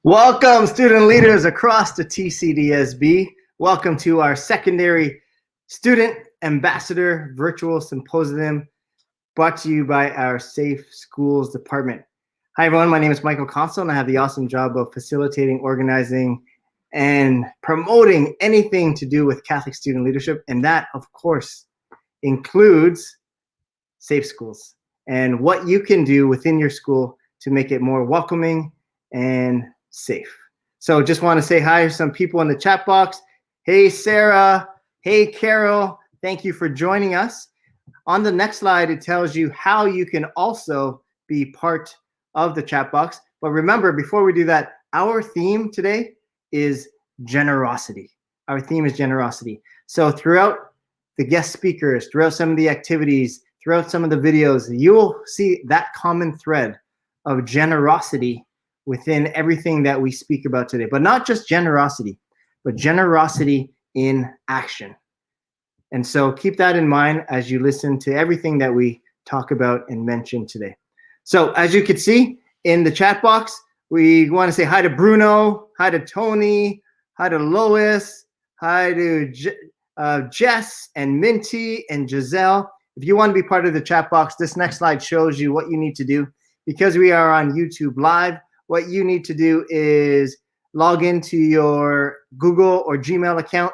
Welcome, student leaders across the TCDSB. Welcome to our secondary student ambassador virtual symposium brought to you by our Safe Schools Department. Hi, everyone. My name is Michael Consul, and I have the awesome job of facilitating, organizing, and promoting anything to do with Catholic student leadership. And that, of course, includes Safe Schools and what you can do within your school to make it more welcoming and safe. So just want to say hi to some people in the chat box. Hey, Sarah. Hey, Carol. Thank you for joining us. On the next slide, it tells you how you can also be part of the chat box. But remember, before we do that, our theme today is generosity. Our theme is generosity. So throughout the guest speakers, throughout some of the activities, throughout some of the videos, you will see that common thread of generosity within everything that we speak about today. But not just generosity, but generosity in action. And so keep that in mind as you listen to everything that we talk about and mention today. So as you can see in the chat box, we want to say hi to Bruno, hi to Tony, hi to Lois, hi to Jess and Minty and Giselle. If you want to be part of the chat box, this next slide shows you what you need to do. Because we are on YouTube Live, what you need to do is log into your Google or Gmail account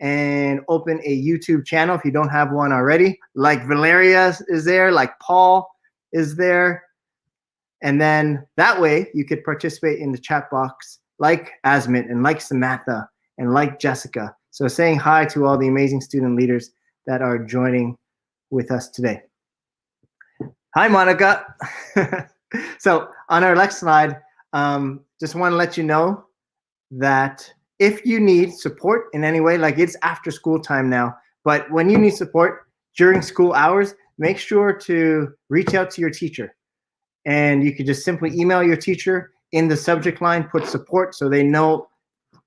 and open a YouTube channel if you don't have one already. Like Valeria is there, like Paul is there. And then that way you could participate in the chat box like Asmit and like Samantha and like Jessica. So saying hi to all the amazing student leaders that are joining with us today. Hi, Monica. So on our next slide, just want to let you know that if you need support in any way, like it's after school time now, but when you need support during school hours, make sure to reach out to your teacher. And you could just simply email your teacher in the subject line, put support so they know,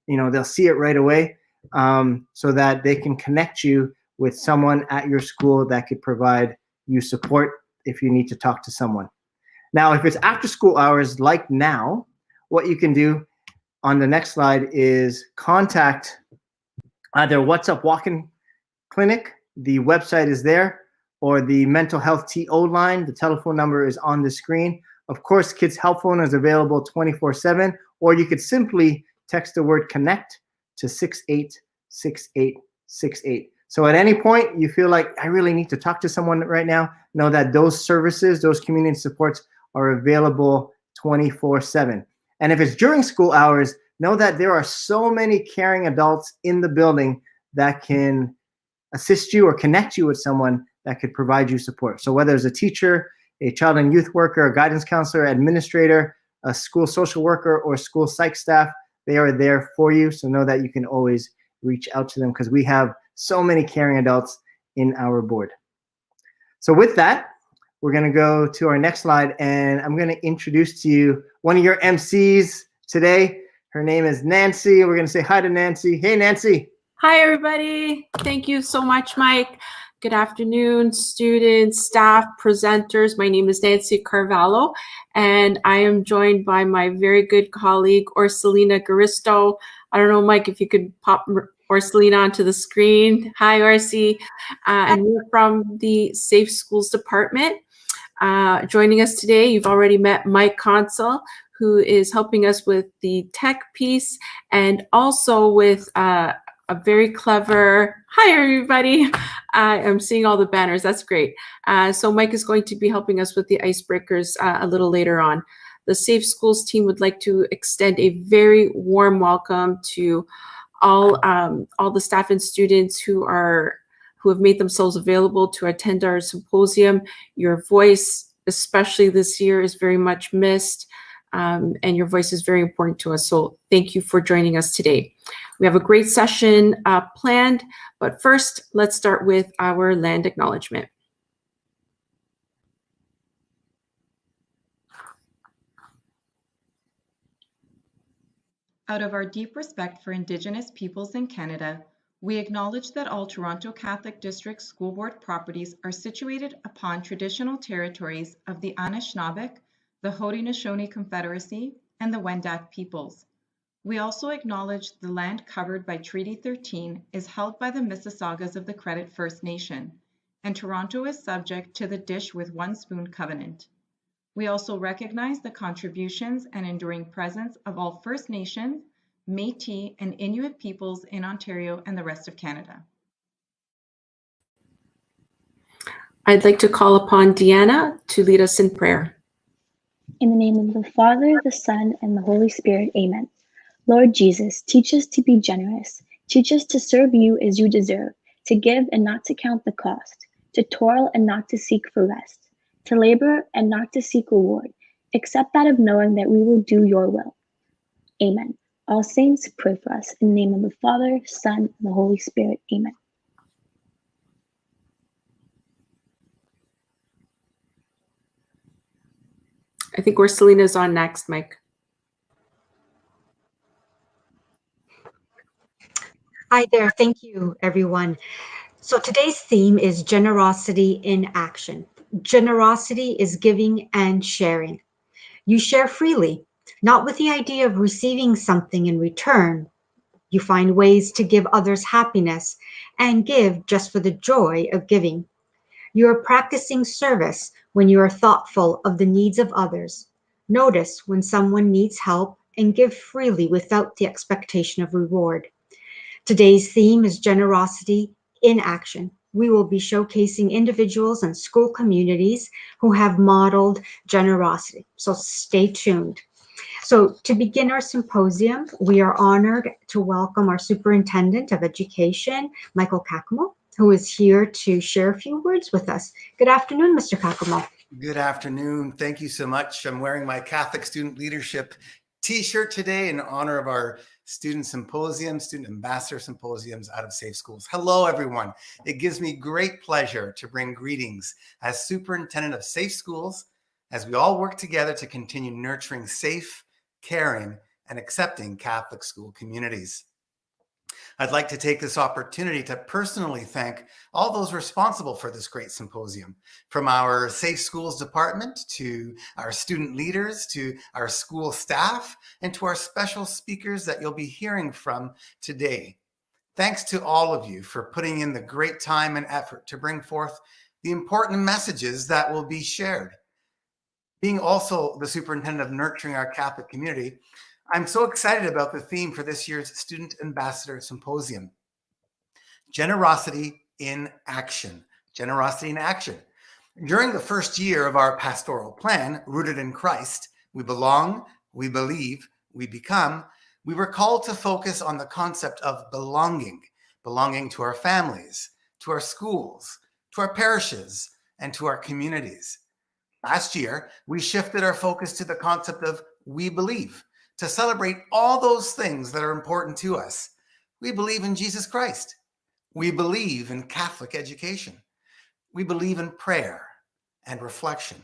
they'll see it right away, so that they can connect you with someone at your school that could provide you support if you need to talk to someone. Now, if it's after school hours like now, what you can do on the next slide is contact either What's Up Walk-In Clinic, the website is there, or the mental health TO line. The telephone number is on the screen. Of course, Kids Help Phone is available 24/7, or you could simply text the word connect to 686868. So at any point you feel like I really need to talk to someone right now, know that those services, those community supports are available 24/7. And if it's during school hours, know that there are so many caring adults in the building that can assist you or connect you with someone that could provide you support. So whether it's a teacher, a child and youth worker, a guidance counselor, administrator, a school social worker, or school psych staff, they are there for you. So know that you can always reach out to them because we have so many caring adults in our board. So with that, we're going to go to our next slide, and I'm going to introduce to you one of your MCs today. Her name is Nancy. We're going to say hi to Nancy. Hey, Nancy. Hi, everybody. Thank you so much, Mike. Good afternoon, students, staff, presenters. My name is Nancy Carvalho, and I am joined by my very good colleague, Orselina Garisto. I don't know, Mike, if you could pop Orselina onto the screen. Hi, Orsi. And we're from the Safe Schools Department. Joining us today, you've already met Mike Consul, who is helping us with the tech piece and also with a very clever, hi everybody. I'm seeing all the banners, that's great. So Mike is going to be helping us with the icebreakers a little later on. The Safe Schools team would like to extend a very warm welcome to all the staff and students who have made themselves available to attend our symposium. Your voice, especially this year, is very much missed, and your voice is very important to us. So thank you for joining us today. We have a great session planned, but first, let's start with our land acknowledgement. Out of our deep respect for Indigenous peoples in Canada, we acknowledge that all Toronto Catholic District School Board properties are situated upon traditional territories of the Anishinaabe, the Haudenosaunee Confederacy, and the Wendat peoples. We also acknowledge the land covered by Treaty 13 is held by the Mississaugas of the Credit First Nation, and Toronto is subject to the Dish with One Spoon Covenant. We also recognize the contributions and enduring presence of all First Nations, Métis, and Inuit peoples in Ontario and the rest of Canada. I'd like to call upon Deanna to lead us in prayer. In the name of the Father, the Son, and the Holy Spirit, amen. Lord Jesus, teach us to be generous. Teach us to serve you as you deserve, to give and not to count the cost, to toil and not to seek for rest, to labor and not to seek reward, except that of knowing that we will do your will. Amen. All saints, pray for us. In the name of the Father, Son, and the Holy Spirit, amen. I think Selena's on next, Mike. Hi there. Thank you, everyone. So today's theme is generosity in action. Generosity is giving and sharing. You share freely, not with the idea of receiving something in return. You find ways to give others happiness and give just for the joy of giving. You are practicing service when you are thoughtful of the needs of others. Notice when someone needs help and give freely without the expectation of reward. Today's theme is generosity in action. We will be showcasing individuals and school communities who have modeled generosity. So stay tuned. So to begin our symposium, we are honored to welcome our Superintendent of Education, Michael Kakamo, who is here to share a few words with us. Good afternoon, Mr. Kakamo. Good afternoon. Thank you so much. I'm wearing my Catholic Student Leadership t-shirt today in honor of our Student Symposium, Student Ambassador Symposiums out of Safe Schools. Hello, everyone. It gives me great pleasure to bring greetings as Superintendent of Safe Schools as we all work together to continue nurturing safe, caring, and accepting Catholic school communities. I'd like to take this opportunity to personally thank all those responsible for this great symposium, from our Safe Schools Department to our student leaders, to our school staff, and to our special speakers that you'll be hearing from today. Thanks to all of you for putting in the great time and effort to bring forth the important messages that will be shared. Being also the superintendent of nurturing our Catholic community, I'm so excited about the theme for this year's Student Ambassador Symposium. Generosity in action. Generosity in action. During the first year of our pastoral plan, Rooted in Christ, we belong, we believe, we become, we were called to focus on the concept of belonging, belonging to our families, to our schools, to our parishes, and to our communities. Last year, we shifted our focus to the concept of we believe, to celebrate all those things that are important to us. We believe in Jesus Christ. We believe in Catholic education. We believe in prayer and reflection.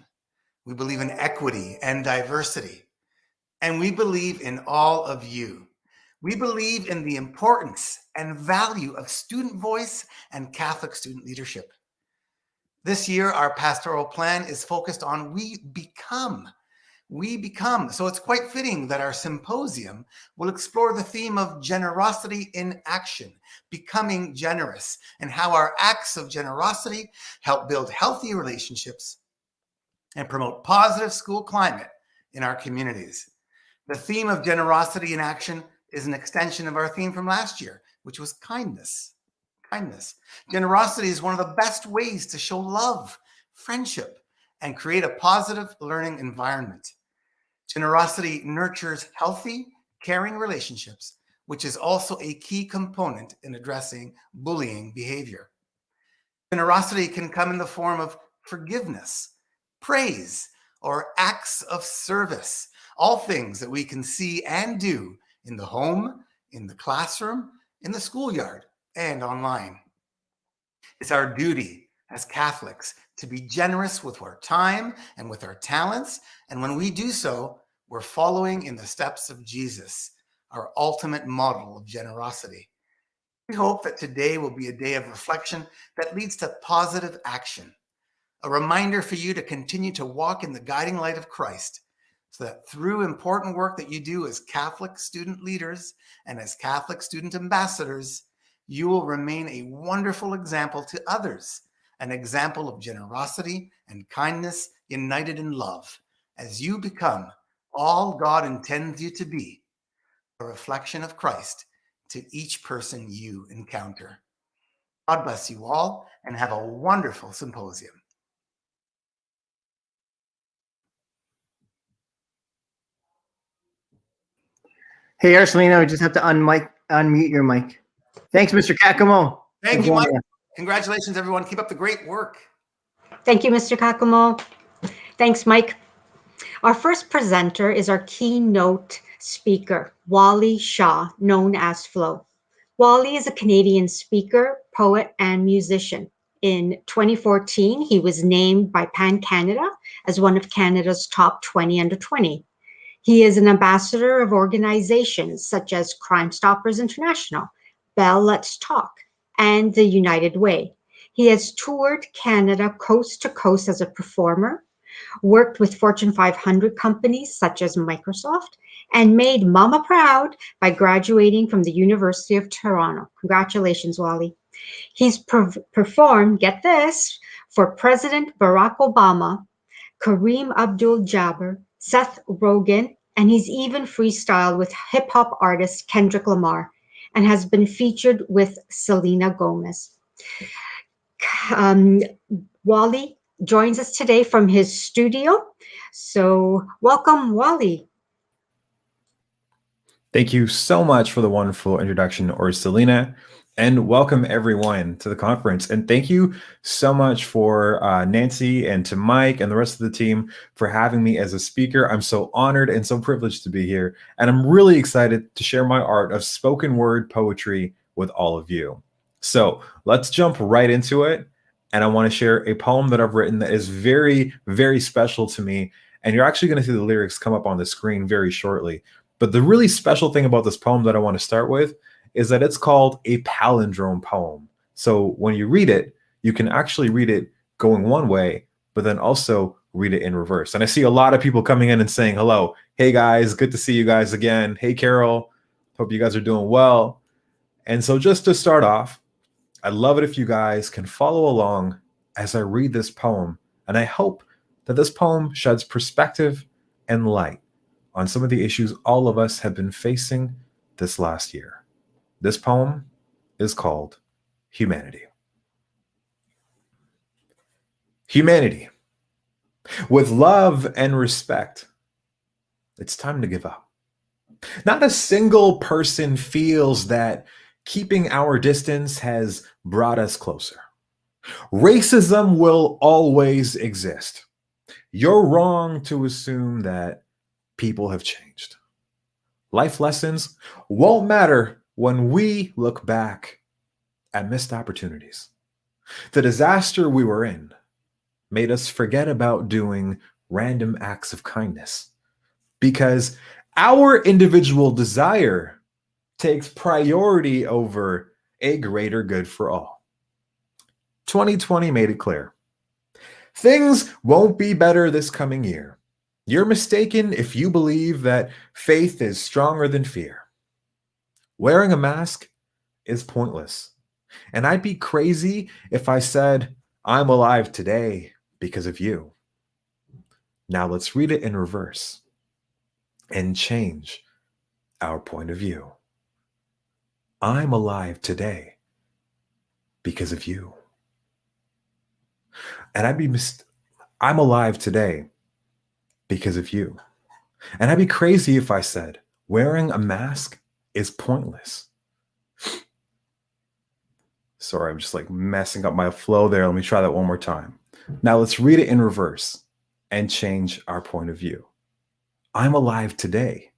We believe in equity and diversity. And we believe in all of you. We believe in the importance and value of student voice and Catholic student leadership. This year, our pastoral plan is focused on we become. We become. So it's quite fitting that our symposium will explore the theme of generosity in action, becoming generous, and how our acts of generosity help build healthy relationships and promote positive school climate in our communities. The theme of generosity in action is an extension of our theme from last year, which was kindness. Kindness. Generosity is one of the best ways to show love, friendship, and create a positive learning environment. Generosity nurtures healthy, caring relationships, which is also a key component in addressing bullying behavior. Generosity can come in the form of forgiveness, praise, or acts of service, all things that we can see and do in the home, in the classroom, in the schoolyard, and online. It's our duty as Catholics to be generous with our time and with our talents, and when we do so, we're following in the steps of Jesus, our ultimate model of generosity. We hope that today will be a day of reflection that leads to positive action, a reminder for you to continue to walk in the guiding light of Christ so that through important work that you do as Catholic student leaders and as Catholic student ambassadors, you will remain a wonderful example to others, an example of generosity and kindness united in love, as you become all God intends you to be, a reflection of Christ to each person you encounter. God bless you all and have a wonderful symposium. Hey, Arcelino, we just have to unmute your mic. Thanks, Mr. Kakamo. Thank you, Mike. Congratulations, everyone. Keep up the great work. Thank you, Mr. Kakumo. Thanks, Mike. Our first presenter is our keynote speaker, Wally Shaw, known as Flo. Wally is a Canadian speaker, poet, and musician. In 2014, he was named by Pan Canada as one of Canada's top 20 under 20. He is an ambassador of organizations such as Crime Stoppers International, Bell Let's Talk, and the United Way. He has toured Canada coast to coast as a performer, worked with Fortune 500 companies such as Microsoft, and made Mama proud by graduating from the University of Toronto. Congratulations, Wally. He's performed, get this, for President Barack Obama, Kareem Abdul-Jabbar, Seth Rogen, and he's even freestyled with hip-hop artist Kendrick Lamar and has been featured with Selena Gomez. Wally joins us today from his studio. So welcome, Wally. Thank you so much for the wonderful introduction, Selena, and welcome everyone to the conference. And thank you so much for Nancy and to Mike and the rest of the team for having me as a speaker. I'm so honored and so privileged to be here. And I'm really excited to share my art of spoken word poetry with all of you. So let's jump right into it. And I want to share a poem that I've written that is very, very special to me. And you're actually going to see the lyrics come up on the screen very shortly. But the really special thing about this poem that I want to start with is that it's called a palindrome poem. So when you read it, you can actually read it going one way, but then also read it in reverse. And I see a lot of people coming in and saying, hello, hey guys, good to see you guys again. Hey, Carol, hope you guys are doing well. And so just to start off, I'd love it if you guys can follow along as I read this poem. And I hope that this poem sheds perspective and light on some of the issues all of us have been facing this last year. This poem is called Humanity. Humanity. With love and respect, it's time to give up. Not a single person feels that keeping our distance has brought us closer. Racism will always exist. You're wrong to assume that people have changed. Life lessons won't matter when we look back at missed opportunities. The disaster we were in made us forget about doing random acts of kindness because our individual desire takes priority over a greater good for all. 2020 made it clear. Things won't be better this coming year. You're mistaken if you believe that faith is stronger than fear. Wearing a mask is pointless. And I'd be crazy if I said, I'm alive today because of you. Now let's read it in reverse and change our point of view. I'm alive today because of you. And I'm alive today because of you. And I'd be crazy if I said, wearing a mask is pointless. Sorry, I'm just like messing up my flow there. Let me try that one more time. Now let's read it in reverse and change our point of view. I'm alive today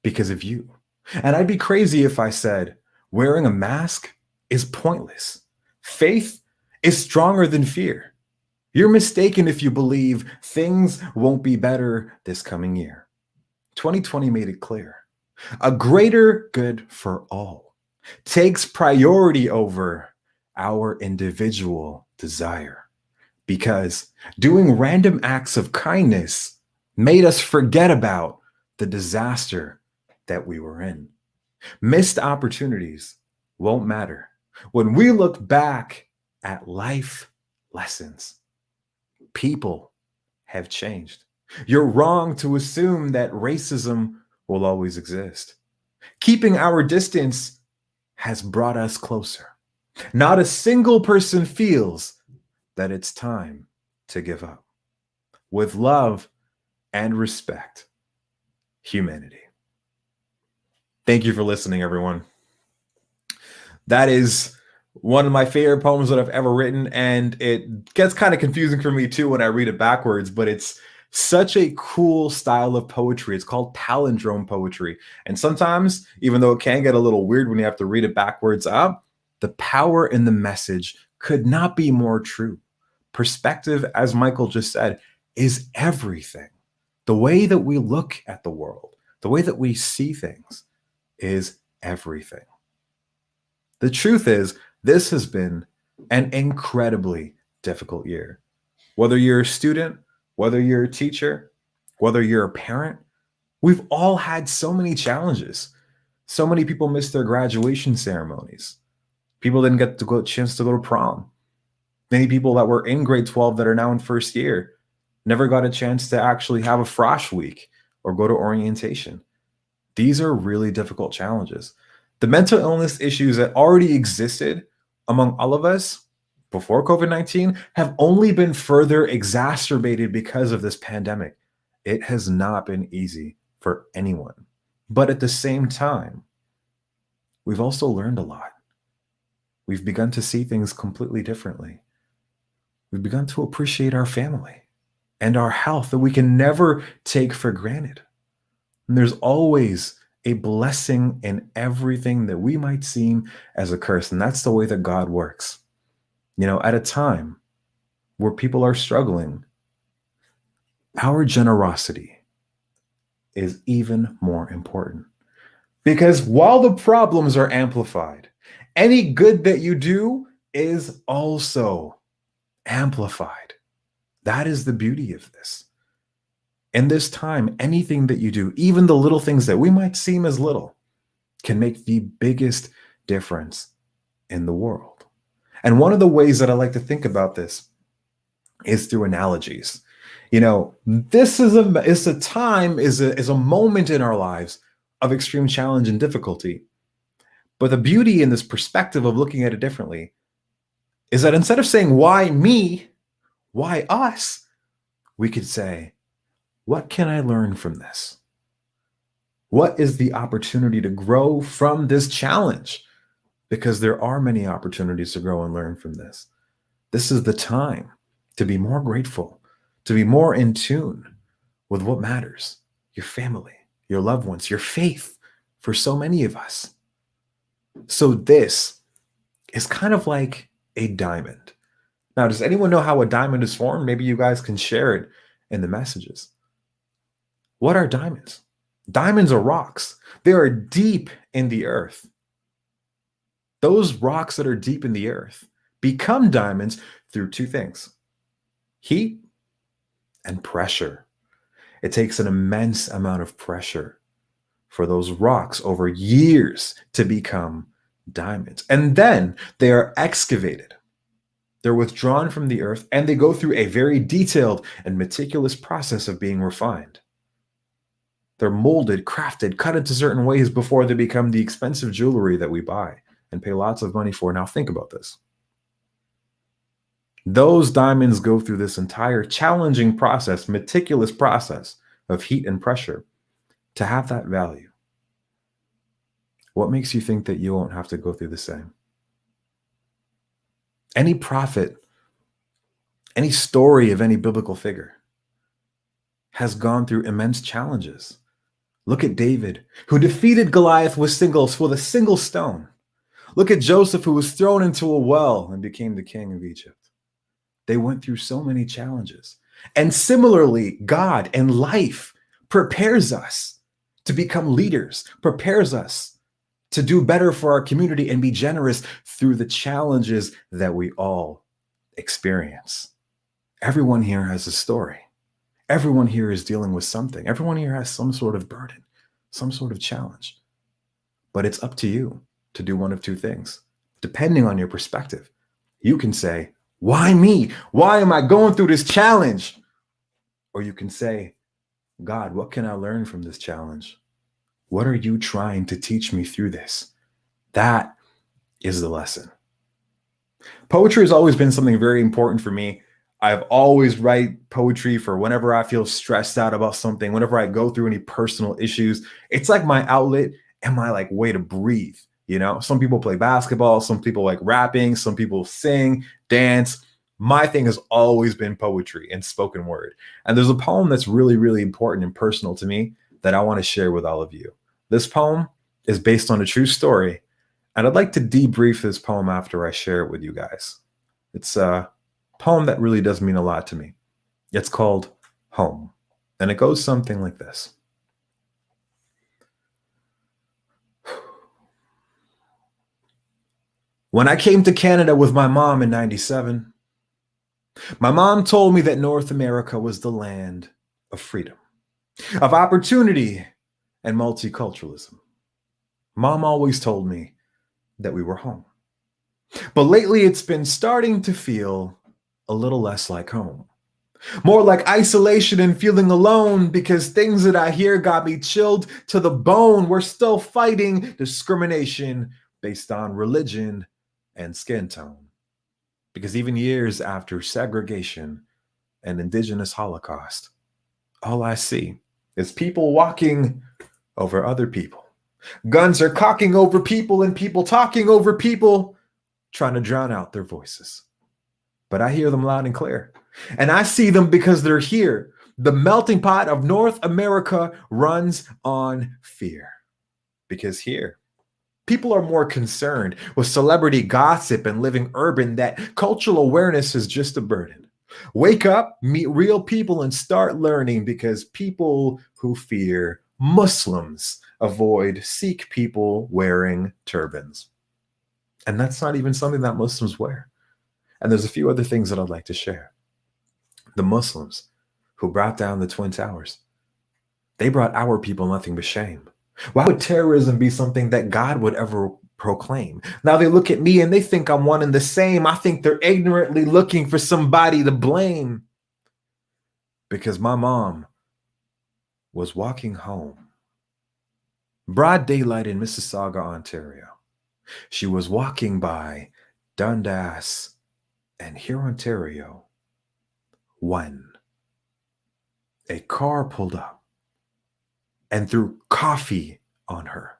because of you. And I'd be crazy if I said, wearing a mask is pointless. Faith is stronger than fear. You're mistaken if you believe things won't be better this coming year. 2020 made it clear. A greater good for all takes priority over our individual desire because doing random acts of kindness made us forget about the disaster that we were in. Missed opportunities won't matter when we look back at life lessons. People have changed. You're wrong to assume that racism will always exist. Keeping our distance has brought us closer. Not a single person feels that it's time to give up. With love and respect, humanity. Thank you for listening, everyone. That is one of my favorite poems that I've ever written, and it gets kind of confusing for me too when I read it backwards, but it's such a cool style of poetry. It's called palindrome poetry. And sometimes, even though it can get a little weird when you have to read it backwards up, the power in the message could not be more true. Perspective, as Michael just said, is everything. The way that we look at the world, the way that we see things is everything. The truth is, this has been an incredibly difficult year. Whether you're a student, whether you're a teacher, whether you're a parent, we've all had so many challenges. So many people missed their graduation ceremonies. People didn't get a chance to go to prom. Many people that were in grade 12 that are now in first year never got a chance to actually have a frosh week or go to orientation. These are really difficult challenges. The mental illness issues that already existed among all of us before COVID-19 have only been further exacerbated because of this pandemic. It has not been easy for anyone. But at the same time, we've also learned a lot. We've begun to see things completely differently. We've begun to appreciate our family and our health that we can never take for granted. And there's always a blessing in everything that we might seem as a curse. And that's the way that God works. You know, at a time where people are struggling, our generosity is even more important. Because while the problems are amplified, any good that you do is also amplified. That is the beauty of this. In this time, anything that you do, even the little things that we might seem as little, can make the biggest difference in the world. And one of the ways that I like to think about this is through analogies. You know, this is a moment in our lives of extreme challenge and difficulty. But the beauty in this perspective of looking at it differently is that instead of saying, why me, why us, we could say, what can I learn from this? What is the opportunity to grow from this challenge? Because there are many opportunities to grow and learn from this. This is the time to be more grateful, to be more in tune with what matters, your family, your loved ones, your faith, for so many of us. So this is kind of like a diamond. Now, does anyone know how a diamond is formed? Maybe you guys can share it in the messages. What are diamonds? Diamonds are rocks. They are deep in the earth. Those rocks that are deep in the earth become diamonds through two things: heat and pressure. It takes an immense amount of pressure for those rocks over years to become diamonds. And then they are excavated. They're withdrawn from the earth, and they go through a very detailed and meticulous process of being refined. They're molded, crafted, cut into certain ways before they become the expensive jewelry that we buy and pay lots of money for. Now think about this. Those diamonds go through this entire challenging process, meticulous process of heat and pressure to have that value. What makes you think that you won't have to go through the same? Any prophet, any story of any biblical figure has gone through immense challenges. Look at David, who defeated Goliath with a single stone. Look at Joseph, who was thrown into a well and became the king of Egypt. They went through so many challenges. And similarly, God and life prepares us to become leaders, prepares us to do better for our community and be generous through the challenges that we all experience. Everyone here has a story. Everyone here is dealing with something. Everyone here has some sort of burden, some sort of challenge. But it's up to you to do one of two things, depending on your perspective. You can say, why me? Why am I going through this challenge? Or you can say, God, what can I learn from this challenge? What are you trying to teach me through this? That is the lesson. Poetry has always been something very important for me. I've always write poetry for whenever I feel stressed out about something, whenever I go through any personal issues. It's like my outlet and my like way to breathe. You know, some people play basketball, some people like rapping, some people sing, dance. My thing has always been poetry and spoken word. And there's a poem that's really, really important and personal to me that I want to share with all of you. This poem is based on a true story, and I'd like to debrief this poem after I share it with you guys. It's a poem that really does mean a lot to me. It's called Home, and it goes something like this. When I came to Canada with my mom in '97, my mom told me that North America was the land of freedom, of opportunity, and multiculturalism. Mom always told me that we were home. But lately it's been starting to feel a little less like home. More like isolation and feeling alone because things that I hear got me chilled to the bone. We're still fighting discrimination based on religion and skin tone. Because even years after segregation and indigenous Holocaust, all I see is people walking over other people. Guns are cocking over people and people talking over people, trying to drown out their voices. But I hear them loud and clear. And I see them because they're here. The melting pot of North America runs on fear. Because here, people are more concerned with celebrity gossip and living urban that cultural awareness is just a burden. Wake up, meet real people, and start learning because people who fear Muslims avoid Sikh people wearing turbans. And that's not even something that Muslims wear. And there's a few other things that I'd like to share. The Muslims who brought down the Twin Towers, they brought our people nothing but shame. Why would terrorism be something that God would ever proclaim? Now they look at me and they think I'm one and the same. I think they're ignorantly looking for somebody to blame. Because my mom was walking home, broad daylight in Mississauga, Ontario. She was walking by Dundas and here, Ontario, when a car pulled up and threw coffee on her,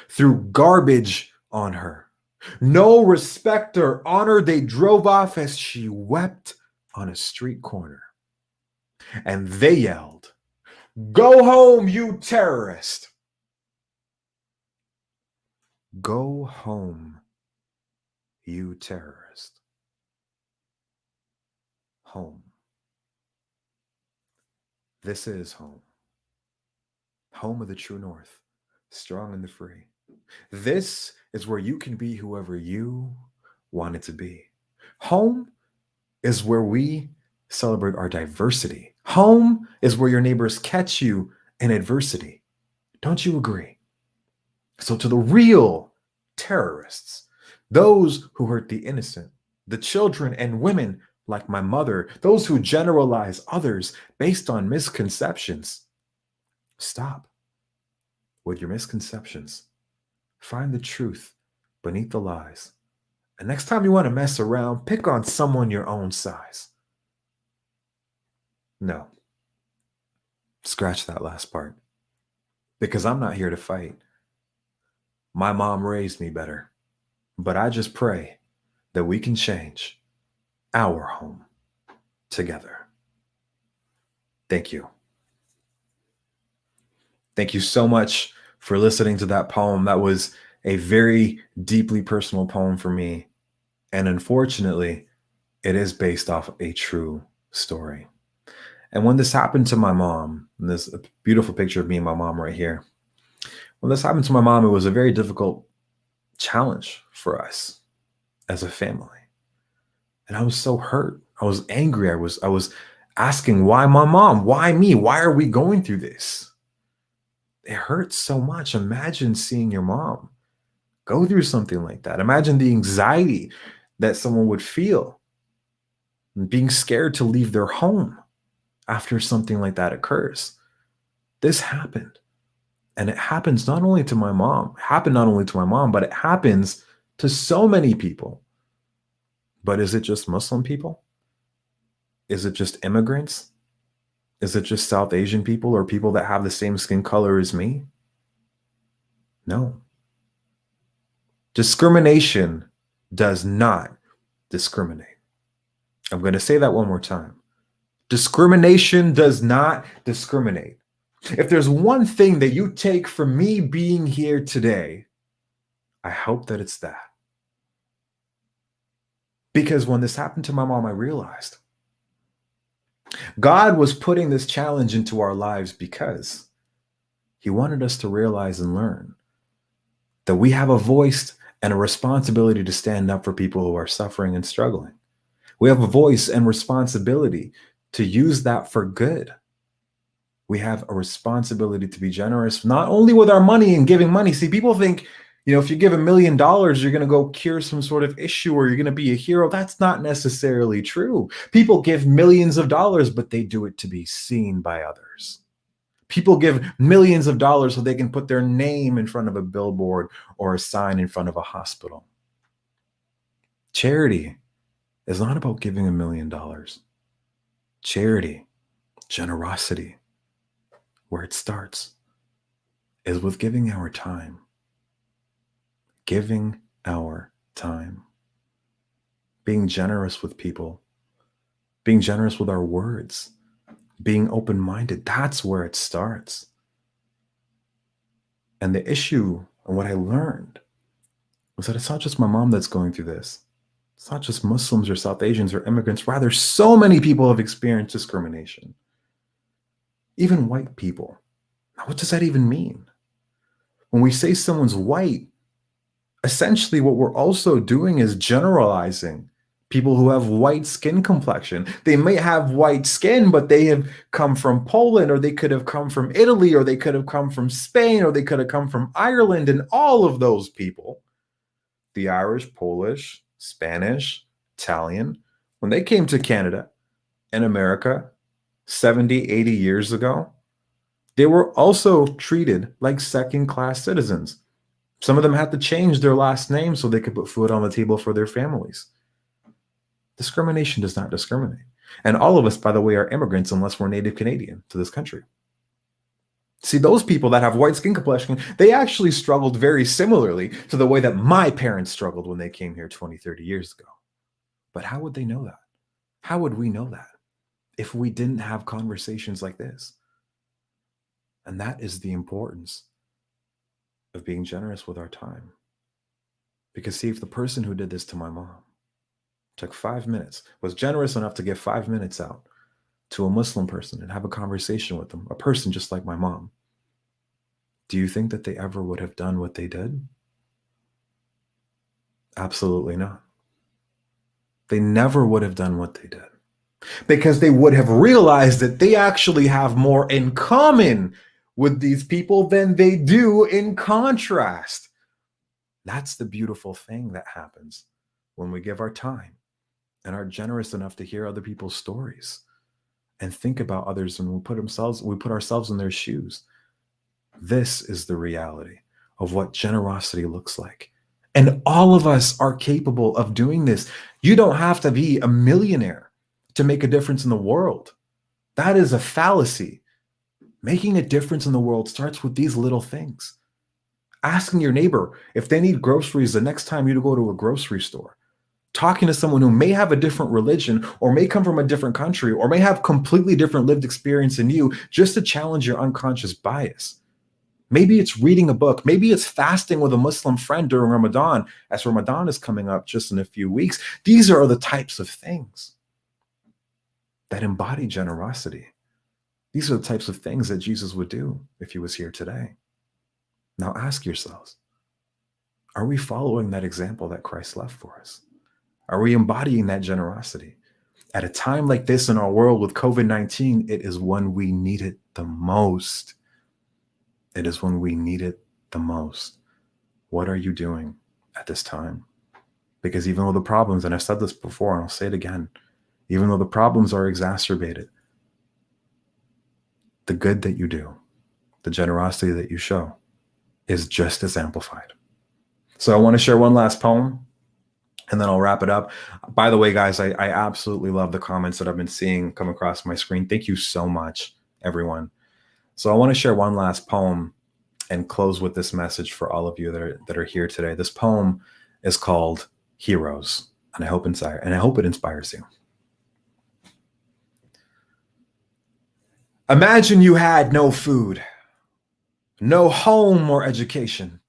threw garbage on her. No respect or honor. They drove off as she wept on a street corner. And they yelled, "Go home, you terrorist! Go home, you terrorist." Home. This is home. Home of the true north, strong and the free. This is where you can be whoever you want it to be. Home is where we celebrate our diversity. Home is where your neighbors catch you in adversity. Don't you agree? So to the real terrorists, those who hurt the innocent, the children and women like my mother, those who generalize others based on misconceptions, stop with your misconceptions. Find the truth beneath the lies. And next time you want to mess around, pick on someone your own size. No. Scratch that last part. Because I'm not here to fight. My mom raised me better. But I just pray that we can change our home together. Thank you. Thank you so much for listening to that poem. That was a very deeply personal poem for me. And unfortunately, it is based off a true story. And when this happened to my mom, and there's a beautiful picture of me and my mom right here. When this happened to my mom, it was a very difficult challenge for us as a family. And I was so hurt. I was angry. I was asking, why my mom? Why me? Why are we going through this? It hurts so much. Imagine seeing your mom go through something like that. Imagine the anxiety that someone would feel, and being scared to leave their home after something like that occurs. This happened. And it happens not only to my mom, but it happens to so many people. But is it just Muslim people? Is it just immigrants? Is it just South Asian people or people that have the same skin color as me? No. Discrimination does not discriminate. I'm going to say that one more time. Discrimination does not discriminate. If there's one thing that you take from me being here today, I hope that it's that. Because when this happened to my mom, I realized God was putting this challenge into our lives because he wanted us to realize and learn that we have a voice and a responsibility to stand up for people who are suffering and struggling. We have a voice and responsibility to use that for good. We have a responsibility to be generous, not only with our money and giving money. See, people think, if you give $1 million, you're going to go cure some sort of issue or you're going to be a hero. That's not necessarily true. People give millions of dollars, but they do it to be seen by others. People give millions of dollars so they can put their name in front of a billboard or a sign in front of a hospital. Charity is not about giving $1 million. Charity, generosity, where it starts is with giving our time. Giving our time. Being generous with people. Being generous with our words. Being open-minded. That's where it starts. And the issue, and what I learned, was that it's not just my mom that's going through this. It's not just Muslims or South Asians or immigrants. Rather, so many people have experienced discrimination. Even white people. Now, what does that even mean? When we say someone's white, essentially what we're also doing is generalizing people who have white skin complexion. They may have white skin, but they have come from Poland, or they could have come from Italy, or they could have come from Spain, or they could have come from Ireland. And all of those people, the Irish, Polish, Spanish, Italian, when they came to Canada and America 70, 80 years ago, they were also treated like second-class citizens. Some of them had to change their last name so they could put food on the table for their families. Discrimination does not discriminate. And all of us, by the way, are immigrants unless we're native Canadian to this country. See, those people that have white skin complexion, they actually struggled very similarly to the way that my parents struggled when they came here 20, 30 years ago. But how would they know that? How would we know that if we didn't have conversations like this? And that is the importance of being generous with our time. Because see, if the person who did this to my mom took 5 minutes, was generous enough to give 5 minutes out to a Muslim person and have a conversation with them, a person just like my mom, do you think that they ever would have done what they did? Absolutely not. They never would have done what they did, because they would have realized that they actually have more in common with these people than they do in contrast. That's the beautiful thing that happens when we give our time and are generous enough to hear other people's stories and think about others, and we put ourselves in their shoes. This is the reality of what generosity looks like. And all of us are capable of doing this. You don't have to be a millionaire to make a difference in the world. That is a fallacy. Making a difference in the world starts with these little things. Asking your neighbor if they need groceries the next time you go to a grocery store. Talking to someone who may have a different religion or may come from a different country or may have completely different lived experience than you, just to challenge your unconscious bias. Maybe it's reading a book. Maybe it's fasting with a Muslim friend during Ramadan, as Ramadan is coming up just in a few weeks. These are the types of things that embody generosity. These are the types of things that Jesus would do if he was here today. Now ask yourselves, are we following that example that Christ left for us? Are we embodying that generosity? At a time like this in our world with COVID-19, it is when we need it the most. It is when we need it the most. What are you doing at this time? Because even though the problems, and I've said this before, and I'll say it again, even though the problems are exacerbated, the good that you do, the generosity that you show is just as amplified. So I want to share one last poem and then I'll wrap it up. By the way, guys, I absolutely love the comments that I've been seeing come across my screen. Thank you so much, everyone. So I want to share one last poem and close with this message for all of you that are here today. This poem is called Heroes, and I hope it inspires you. Imagine you had no food, no home or education.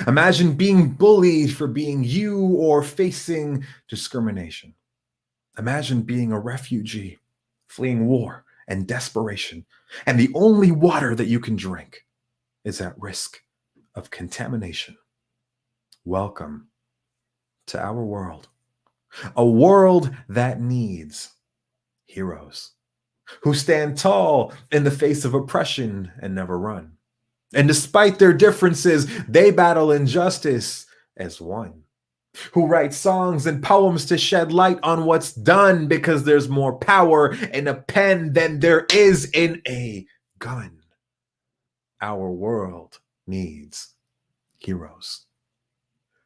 Imagine being bullied for being you or facing discrimination. Imagine being a refugee, fleeing war and desperation, and the only water that you can drink is at risk of contamination. Welcome to our world, a world that needs heroes who stand tall in the face of oppression and never run. And despite their differences, they battle injustice as one, who write songs and poems to shed light on what's done because there's more power in a pen than there is in a gun. Our world needs heroes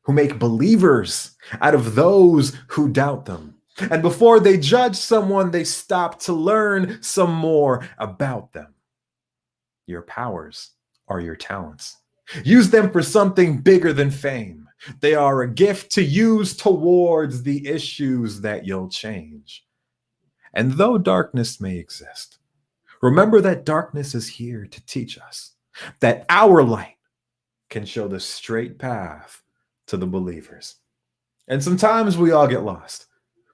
who make believers out of those who doubt them. And before they judge someone, they stop to learn some more about them. Your powers are your talents. Use them for something bigger than fame. They are a gift to use towards the issues that you'll change. And though darkness may exist, remember that darkness is here to teach us that our light can show the straight path to the believers. And sometimes we all get lost,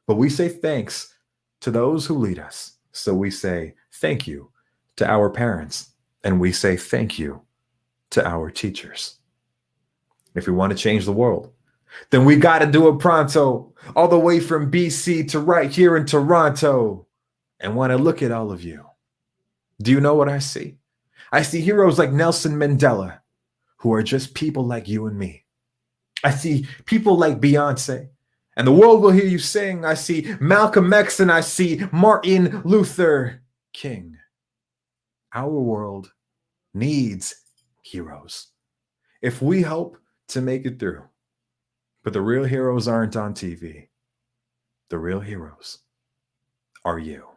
but we say thanks to those who lead us. So we say thank you to our parents, and we say thank you to our teachers. If we want to change the world, then we got to do it pronto, all the way from BC to right here in Toronto. And when I look at all of you, do you know what I see? I see heroes like Nelson Mandela, who are just people like you and me. I see people like Beyonce, and the world will hear you sing. I see Malcolm X and I see Martin Luther King. Our world needs heroes if we hope to make it through. But the real heroes aren't on TV. The real heroes are you.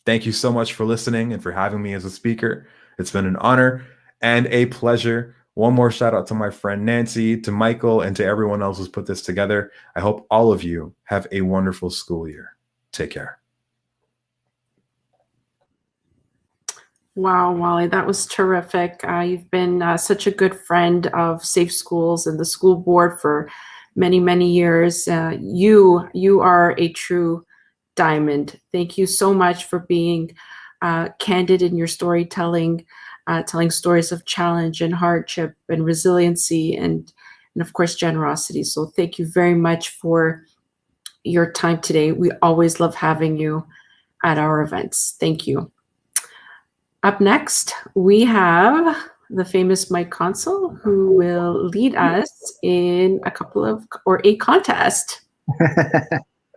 Thank you so much for listening and for having me as a speaker. It's been an honor and a pleasure. One more shout out to my friend Nancy, to Michael, and to everyone else who's put this together. I hope all of you have a wonderful school year. Take care. Wow, Wally, that was terrific. You've been such a good friend of Safe Schools and the school board for many, many years. You are a true diamond. Thank you so much for being candid in your storytelling, telling stories of challenge and hardship and resiliency and of course, generosity. So thank you very much for your time today. We always love having you at our events. Thank you. Up next, we have the famous Mike Consul, who will lead us in a contest.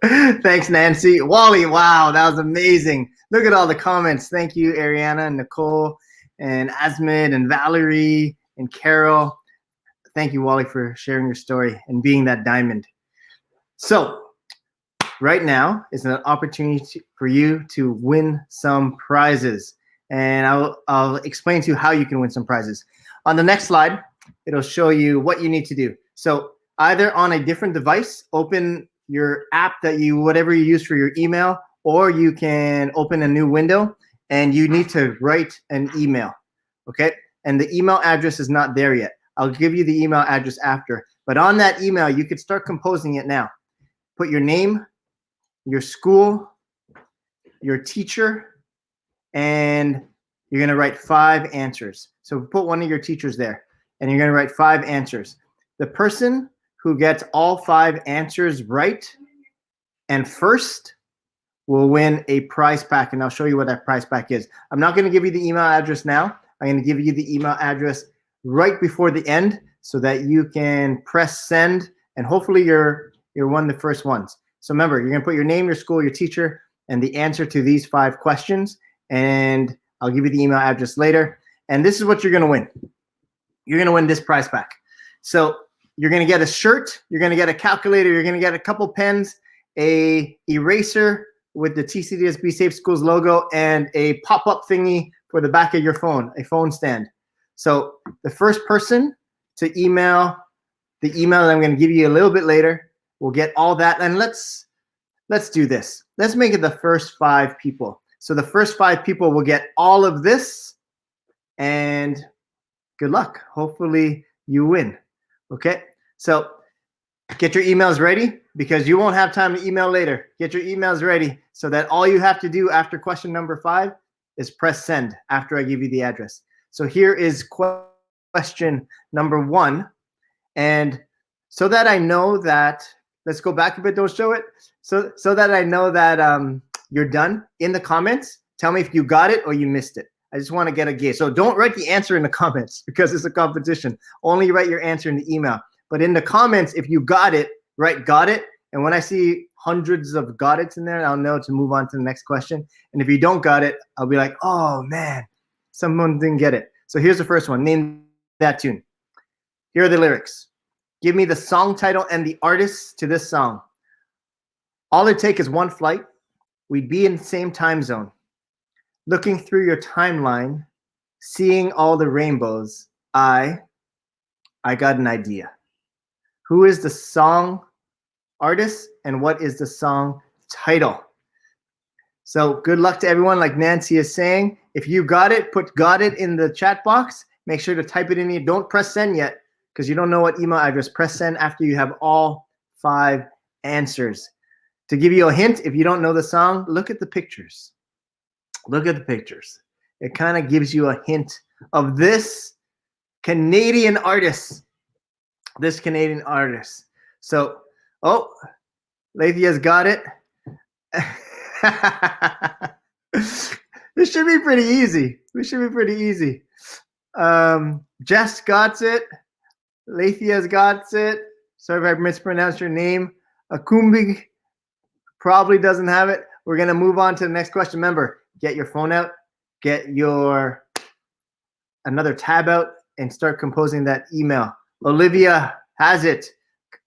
Thanks, Nancy. Wally, wow, that was amazing. Look at all the comments. Thank you, Ariana and Nicole and Asmid and Valerie and Carol. Thank you, Wally, for sharing your story and being that diamond. So right now is an opportunity for you to win some prizes. And I'll explain to you how you can win some prizes. On the next slide, it'll show you what you need to do. So either on a different device, open your app whatever you use for your email, or you can open a new window and you need to write an email, okay? And the email address is not there yet. I'll give you the email address after. But on that email, you could start composing it now. Put your name, your school, your teacher, and you're going to write 5 answers. So put one of your teachers there, and you're going to write 5 answers. The person who gets all 5 answers right and first will win a prize pack, and I'll show you what that prize pack is. I'm not going to give you the email address now. I'm going to give you the email address right before the end so that you can press send, and hopefully you're one of the first ones. So remember, you're going to put your name, your school, your teacher, and the answer to these 5 questions, and I'll give you the email address later. And this is what you're going to win. You're going to win this prize pack. So you're going to get a shirt, you're going to get a calculator, you're going to get a couple pens, a eraser with the TCDSB Safe Schools logo, and a pop-up thingy for the back of your phone, a phone stand. So the first person to email the email that I'm going to give you a little bit later will get all that. And let's do this. Let's make it the first 5 people. So the first 5 people will get all of this, and good luck. Hopefully you win. Okay, so get your emails ready because you won't have time to email later. Get your emails ready so that all you have to do after question number 5 is press send after I give you the address. So here is question number 1. And so that I know that, let's go back a bit, don't show it. So that I know that you're done, in the comments, tell me if you got it or you missed it. I just want to get a gauge. So don't write the answer in the comments because it's a competition. Only write your answer in the email. But in the comments, if you got it, write got it. And when I see hundreds of got it's in there, I'll know to move on to the next question. And if you don't got it, I'll be like, oh man, someone didn't get it. So here's the first one. Name that tune. Here are the lyrics. Give me the song title and the artist to this song. All it takes is one flight. We'd be in the same time zone. Looking through your timeline, seeing all the rainbows, I got an idea. Who is the song artist and what is the song title? So good luck to everyone. Like Nancy is saying, if you got it, put got it in the chat box. Make sure to type it in here. Don't press send yet because you don't know what email address. Press send after you have all 5 answers. To give you a hint, if you don't know the song, look at the pictures. Look at the pictures. It kind of gives you a hint of this Canadian artist. This Canadian artist. So, oh, Lathia's got it. This should be pretty easy. This should be pretty easy. Jess got it. Lathia's got it. Sorry if I mispronounced your name. Akumbig probably doesn't have it. We're going to move on to the next question. Remember, get your phone out, get your another tab out, and start composing that email. Olivia has it.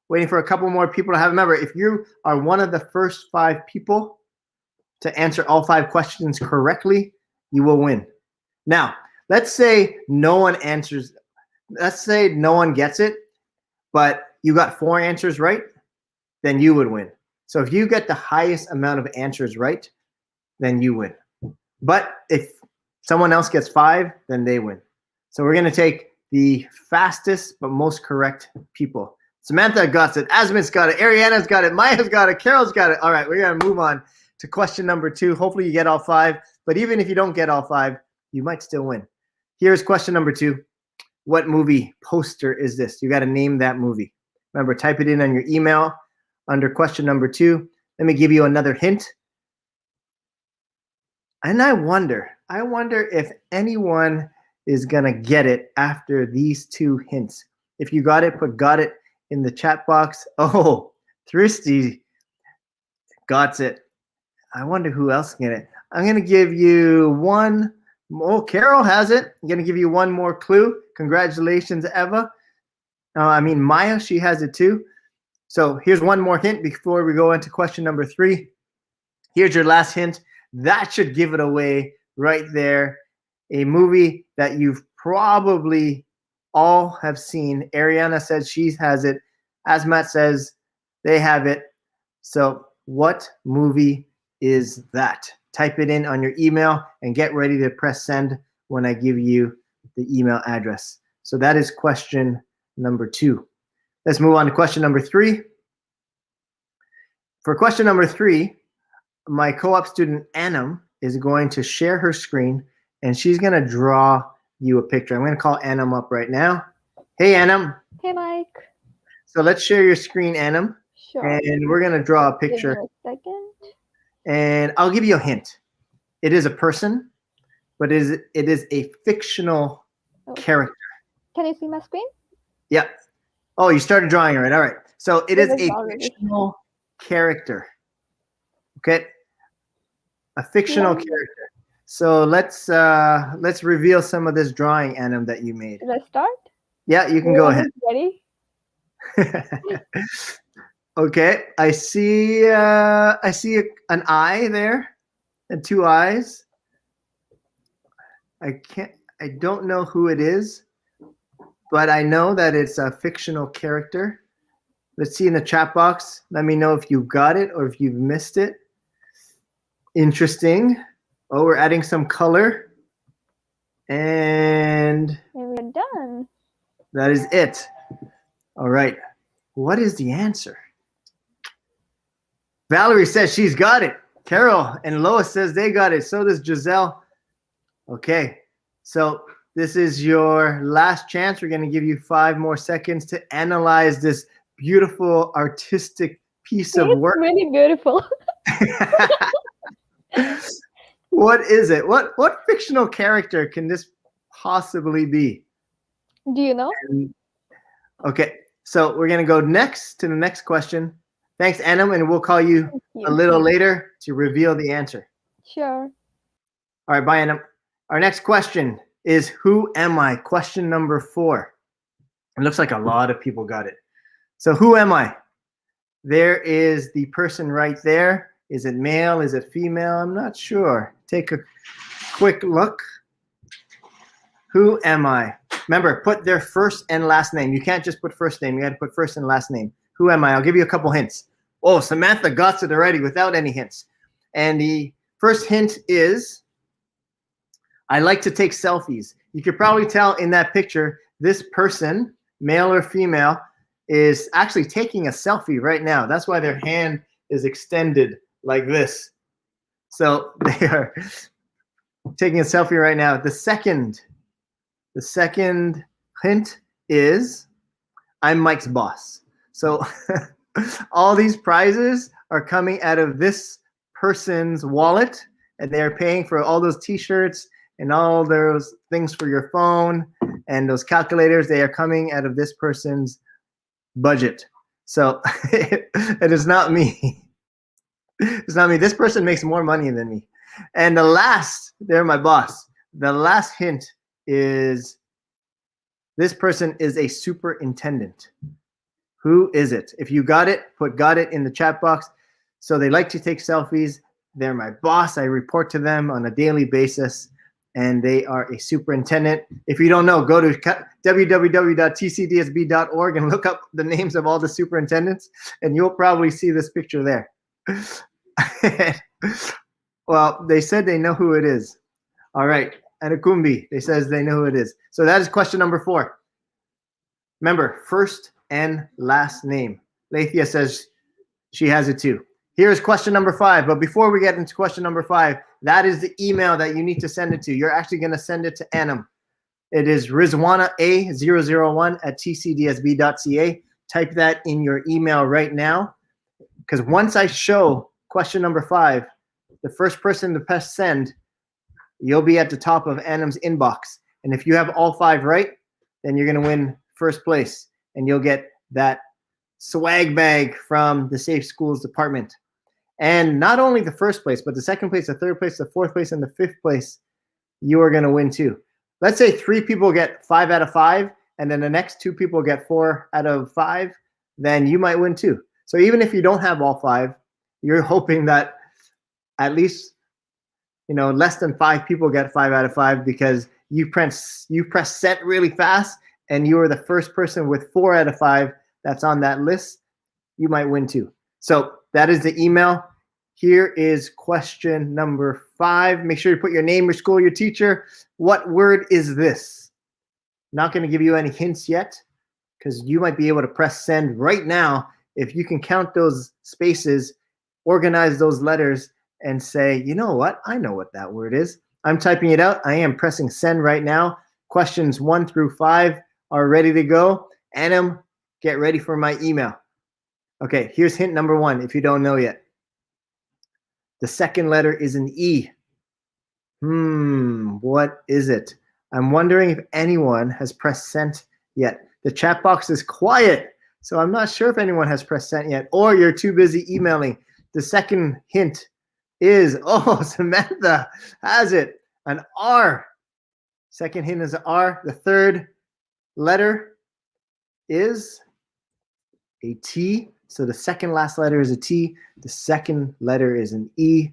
Waiting for a couple more people to have. Remember, if you are one of the first 5 people to answer all 5 questions correctly, you will win. Now, let's say no one answers. Let's say no one gets it, but you got 4 answers right, then you would win. So if you get the highest amount of answers right, then you win. But if someone else gets 5, then they win. So we're going to take the fastest but most correct people. Samantha got it. Asmit's got it. Ariana's got it. Maya's got it. Carol's got it. All right, we're going to move on to question number 2. Hopefully you get all 5. But even if you don't get all 5, you might still win. Here's question number 2. What movie poster is this? You got to name that movie. Remember, type it in on your email under question number 2. Let me give you another hint. And I wonder if anyone is going to get it after these 2 hints. If you got it, put got it in the chat box. Oh, Thirsty got it. I wonder who else can get it. I'm going to give you one. Oh, Carol has it. I'm going to give you one more clue. Congratulations, Eva. Maya, she has it too. So here's one more hint before we go into question number 3. Here's your last hint. That should give it away right there. A movie that you've probably all have seen. Ariana says she has it. Asmat says they have it. So what movie is that? Type it in on your email and get ready to press send when I give you the email address. So that is question number 2. Let's move on to question number 3. For question number 3, my co-op student Anam is going to share her screen and she's going to draw you a picture. I'm going to call Anam up right now. Hey, Anam. Hey, Mike. So let's share your screen, Anam. Sure. And we're going to draw a Give me picture. a second. And I'll give you a hint. It is a person, but it is a fictional Okay. character. Can you see my screen? Yep. Oh, you started drawing, right? All right. So it is It is a already. fictional character. Okay. A fictional Yeah. character. So let's reveal some of this drawing, Anam, that you made. Should I start? Yeah, you can go ahead. Ready? Okay. I see an eye there and two eyes. I don't know who it is, but I know that it's a fictional character. Let's see in the chat box. Let me know if you got it or if you've missed it. Interesting. Oh, we're adding some color. And And we're done. that is it. All right. What is the answer? Valerie says she's got it. Carol and Lois says they got it. So does Giselle. Okay. So this is your last chance. We're going to give you 5 more seconds to analyze this beautiful artistic piece of It's work. really beautiful. What is it? What fictional character can this possibly be? Do you know? Okay, so we're gonna go next to the next question. Thanks, Anam, and we'll call you Thank you. a little later to reveal the answer. Sure. All right, bye, Anam. Our next question is who am I? Question number 4. It looks like a lot of people got it. So who am I? There is the person right there. Is it male? Is it female? I'm not sure. Take a quick look. Who am I? Remember, put their first and last name. You can't just put first name. You got to put first and last name. Who am I? I'll give you a couple hints. Oh, Samantha got it already without any hints. And the first hint is I like to take selfies. You could probably tell in that picture, this person, male or female, is actually taking a selfie right now. That's why their hand is extended like this. So they are taking a selfie right now. The second hint is I'm Mike's boss. So all these prizes are coming out of this person's wallet, and they're paying for all those t-shirts and all those things for your phone and those calculators. They are coming out of this person's budget. So it is not me. It's not me. This person makes more money than me. And the last, they're my boss. The last hint is this person is a superintendent. Who is it? If you got it, put got it in the chat box. So they like to take selfies. They're my boss. I report to them on a daily basis, and they are a superintendent. If you don't know, go to www.tcdsb.org and look up the names of all the superintendents, and you'll probably see this picture there. Well, they said they know who it is. All right. Anakumbi, they says they know who it is. So that is question number 4. Remember, first and last name. Lathia says she has it too. Here's question number 5. But before we get into question number 5, that is the email that you need to send it to. You're actually going to send it to Anam. It is rizwanaa001@tcdsb.ca. Type that in your email right now, because once I show question number 5, the first person to press send, you'll be at the top of Anam's inbox. And if you have all 5 right, then you're going to win first place, and you'll get that swag bag from the Safe Schools Department. And not only the first place, but the second place, the third place, the fourth place, and the 5th place, you are going to win too. Let's say 3 people get 5 out of 5, and then the next 2 people get 4 out of 5, then you might win too. So even if you don't have all 5, you're hoping that at least, less than 5 people get 5 out of 5 because you press sent really fast, and you were the first person with 4 out of 5 that's on that list. You might win too. So that is the email. Here is question number 5. Make sure you put your name, your school, your teacher. What word is this? Not going to give you any hints yet, because you might be able to press send right now if you can count those spaces, organize those letters, and say, you know what? I know what that word is. I'm typing it out. I am pressing send right now. Questions 1 through 5 are ready to go. Anam, get ready for my email. Okay, here's hint number one if you don't know yet. The second letter is an E. What is it? I'm wondering if anyone has pressed sent yet. The chat box is quiet, so I'm not sure if anyone has pressed sent yet, or you're too busy emailing. The second hint is, oh, Samantha has it, an R. Second hint is an R. The third letter is a T. So the second last letter is a T. The second letter is an E.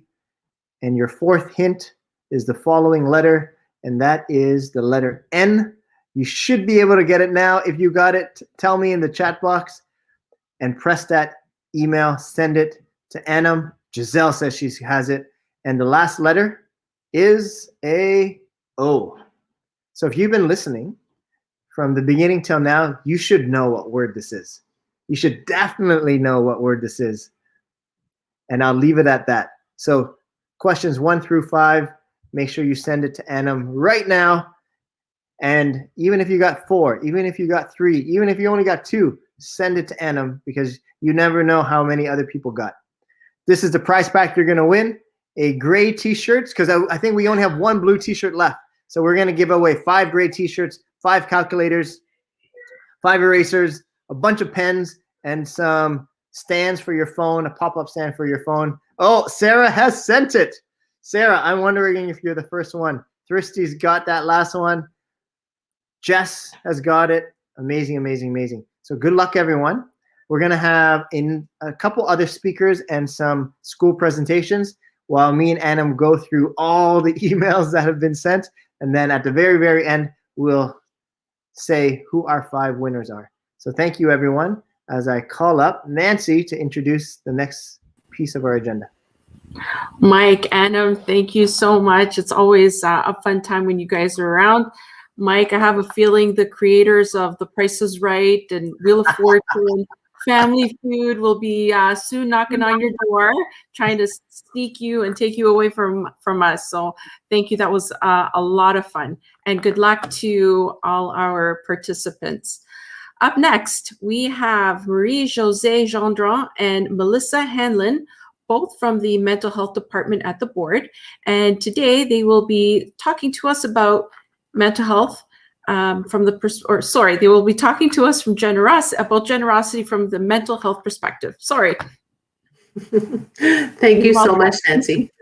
And your fourth hint is the following letter, and that is the letter N. You should be able to get it now. If you got it, tell me in the chat box and press that email, send it to Anam. Giselle says she has it. And the last letter is a O. So if you've been listening from the beginning till now, you should know what word this is. You should definitely know what word this is. And I'll leave it at that. So questions 1 through 5, make sure you send it to Anam right now. And even if you got 4, even if you got 3, even if you only got 2, send it to Anam because you never know how many other people got. This is the prize pack you're going to win. A gray t-shirts, because I think we only have 1 blue t-shirt left. So we're going to give away 5 gray t-shirts, 5 calculators, 5 erasers, a bunch of pens, and some stands for your phone, a pop-up stand for your phone. Oh, Sarah has sent it. Sarah, I'm wondering if you're the first one. Thristy's got that last one. Jess has got it. Amazing, amazing, amazing. So good luck, everyone. We're going to have a couple other speakers and some school presentations while me and Anam go through all the emails that have been sent. And then at the very, very end, we'll say who our 5 winners are. So thank you, everyone, as I call up Nancy to introduce the next piece of our agenda. Mike, Anam, thank you so much. It's always a fun time when you guys are around. Mike, I have a feeling the creators of The Price is Right and Wheel of Fortune, Family Feud will be soon knocking on your door, trying to sneak you and take you away from us. So thank you. That was a lot of fun. And good luck to all our participants. Up next, we have Marie-Josée Gendron and Melissa Hanlon, both from the mental health department at the board. And today they will be talking to us about mental health they will be talking to us from about generosity from the mental health perspective. Sorry. Thank you so much, Nancy.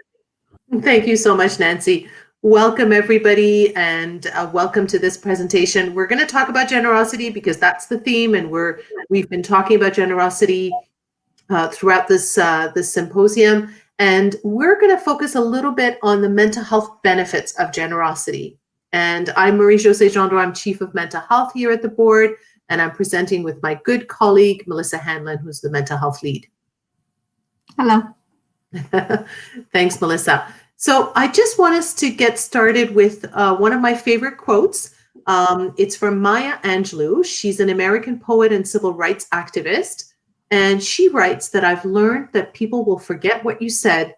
Thank you so much, Nancy. Welcome, everybody, and welcome to this presentation. We're going to talk about generosity because that's the theme, and we've been talking about generosity throughout this symposium, and we're going to focus a little bit on the mental health benefits of generosity. And I'm Marie-Josée Gendron. I'm Chief of Mental Health here at the board, and I'm presenting with my good colleague, Melissa Hanlon, who's the mental health lead. Hello. Thanks, Melissa. So I just want us to get started with one of my favorite quotes. It's from Maya Angelou. She's an American poet and civil rights activist. And she writes that I've learned that people will forget what you said,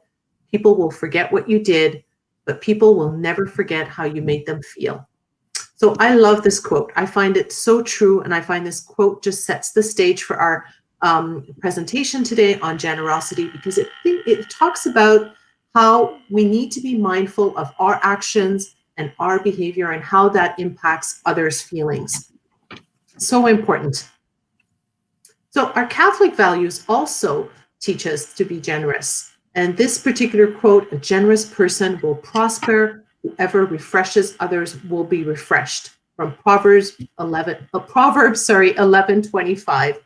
people will forget what you did, but people will never forget how you made them feel. So I love this quote. I find it so true. And I find this quote just sets the stage for our presentation today on generosity, because it talks about how we need to be mindful of our actions and our behavior and how that impacts others' feelings. So important. So our Catholic values also teach us to be generous. And this particular quote, a generous person will prosper, whoever refreshes others will be refreshed, from Proverbs 11:25.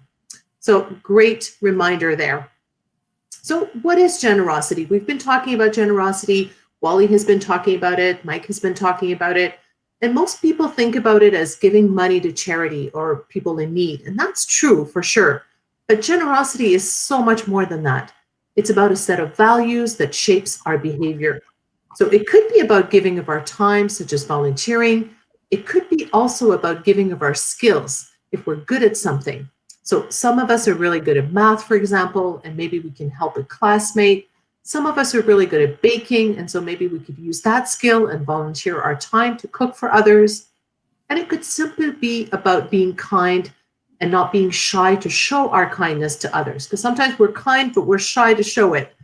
So great reminder there. So what is generosity? We've been talking about generosity. Wally has been talking about it. Mike has been talking about it. And most people think about it as giving money to charity or people in need. And that's true for sure. But generosity is so much more than that. It's about a set of values that shapes our behavior. So it could be about giving of our time, such as volunteering. It could be also about giving of our skills if we're good at something. So some of us are really good at math, for example, and maybe we can help a classmate. Some of us are really good at baking, and so maybe we could use that skill and volunteer our time to cook for others. And it could simply be about being kind and not being shy to show our kindness to others. Because sometimes we're kind, but we're shy to show it.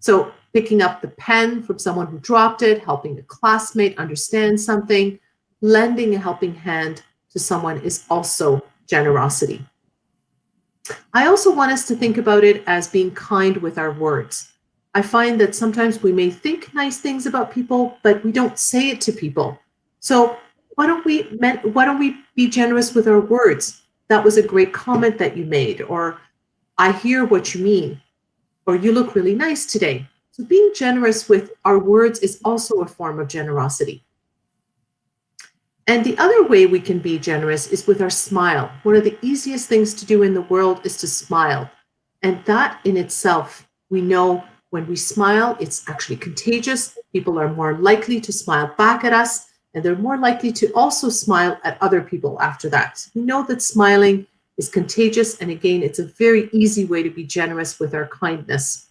So picking up the pen from someone who dropped it, helping a classmate understand something, lending a helping hand to someone is also generosity. I also want us to think about it as being kind with our words. I find that sometimes we may think nice things about people, but we don't say it to people. So why don't we be generous with our words? That was a great comment that you made, or I hear what you mean, or you look really nice today. So being generous with our words is also a form of generosity. And the other way we can be generous is with our smile. One of the easiest things to do in the world is to smile. And that in itself, we know when we smile, it's actually contagious. People are more likely to smile back at us, and they're more likely to also smile at other people after that. We know that smiling is contagious. And again, it's a very easy way to be generous with our kindness.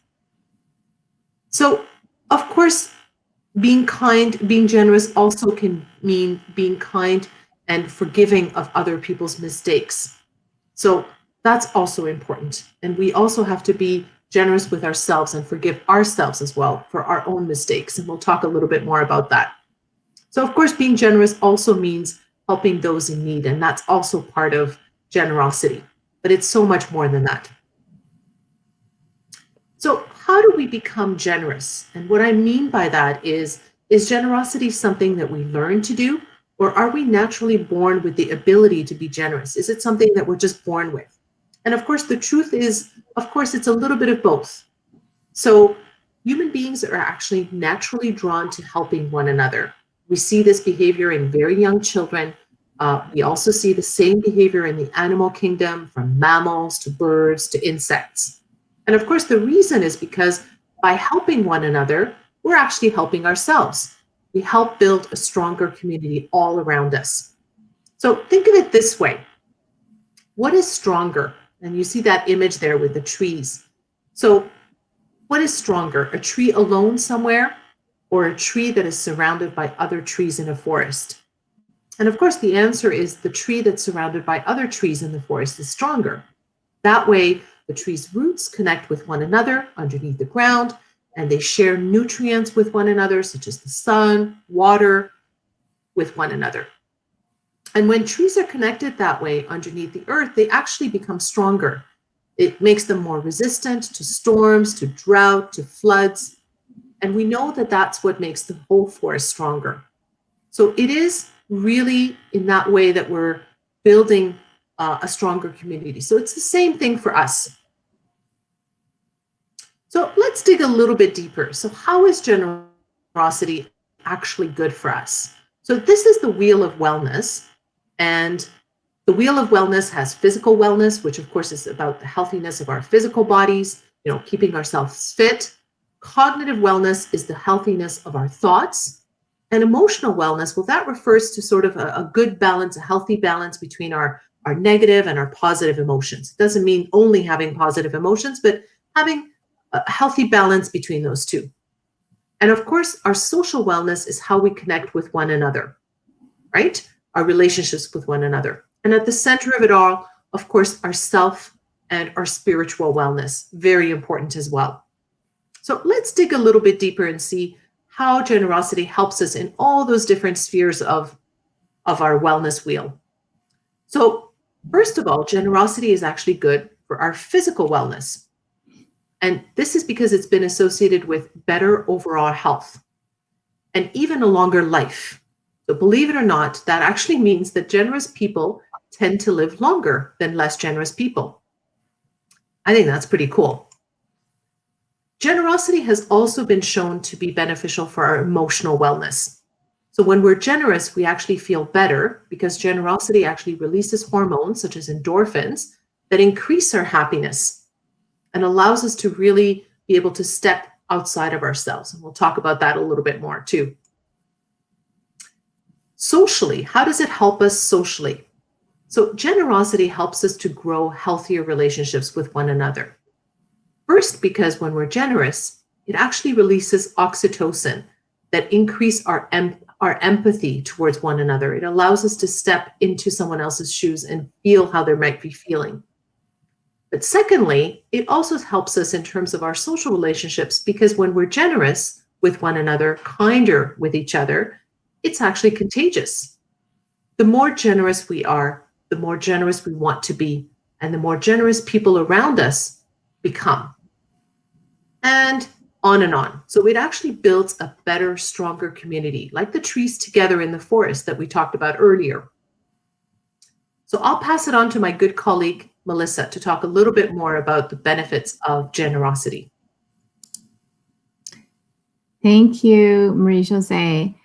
So, of course, being kind, being generous also can mean being kind and forgiving of other people's mistakes. So that's also important. And we also have to be generous with ourselves and forgive ourselves as well for our own mistakes. And we'll talk a little bit more about that. So of course, being generous also means helping those in need. And that's also part of generosity, but it's so much more than that. So how do we become generous? And what I mean by that is generosity something that we learn to do, or are we naturally born with the ability to be generous? Is it something that we're just born with? And of course, the truth is, of course, it's a little bit of both. So human beings are actually naturally drawn to helping one another. We see this behavior in very young children. We also see the same behavior in the animal kingdom, from mammals to birds to insects. And of course, the reason is because by helping one another, we're actually helping ourselves. We help build a stronger community all around us. So think of it this way. What is stronger? And you see that image there with the trees. So what is stronger, a tree alone somewhere, or a tree that is surrounded by other trees in a forest? And of course, the answer is the tree that's surrounded by other trees in the forest is stronger. That way, the tree's roots connect with one another underneath the ground, and they share nutrients with one another, such as the sun, water, with one another. And when trees are connected that way underneath the earth, they actually become stronger. It makes them more resistant to storms, to drought, to floods. And we know that that's what makes the whole forest stronger. So it is really in that way that we're building a stronger community. So it's the same thing for us. So let's dig a little bit deeper. So how is generosity actually good for us? So this is the wheel of wellness. And the wheel of wellness has physical wellness, which of course is about the healthiness of our physical bodies, keeping ourselves fit. Cognitive wellness is the healthiness of our thoughts. And emotional wellness, well, that refers to sort of a good balance, a healthy balance between our negative and our positive emotions. It doesn't mean only having positive emotions, but having a healthy balance between those two. And of course, our social wellness is how we connect with one another, right? Our relationships with one another. And at the center of it all, of course, our self and our spiritual wellness, very important as well. So let's dig a little bit deeper and see how generosity helps us in all those different spheres of our wellness wheel. So first of all, generosity is actually good for our physical wellness. And this is because it's been associated with better overall health and even a longer life. So believe it or not, that actually means that generous people tend to live longer than less generous people. I think that's pretty cool. Generosity has also been shown to be beneficial for our emotional wellness. So when we're generous, we actually feel better because generosity actually releases hormones such as endorphins that increase our happiness and allows us to really be able to step outside of ourselves. And we'll talk about that a little bit more too. Socially, how does it help us socially? So generosity helps us to grow healthier relationships with one another. First, because when we're generous, it actually releases oxytocin that increase our our empathy towards one another. It allows us to step into someone else's shoes and feel how they might be feeling. But secondly, it also helps us in terms of our social relationships, because when we're generous with one another, kinder with each other, it's actually contagious. The more generous we are, the more generous we want to be, and the more generous people around us become. And on. So it actually builds a better, stronger community, like the trees together in the forest that we talked about earlier. So I'll pass it on to my good colleague, Melissa, to talk a little bit more about the benefits of generosity. Thank you, Marie-José.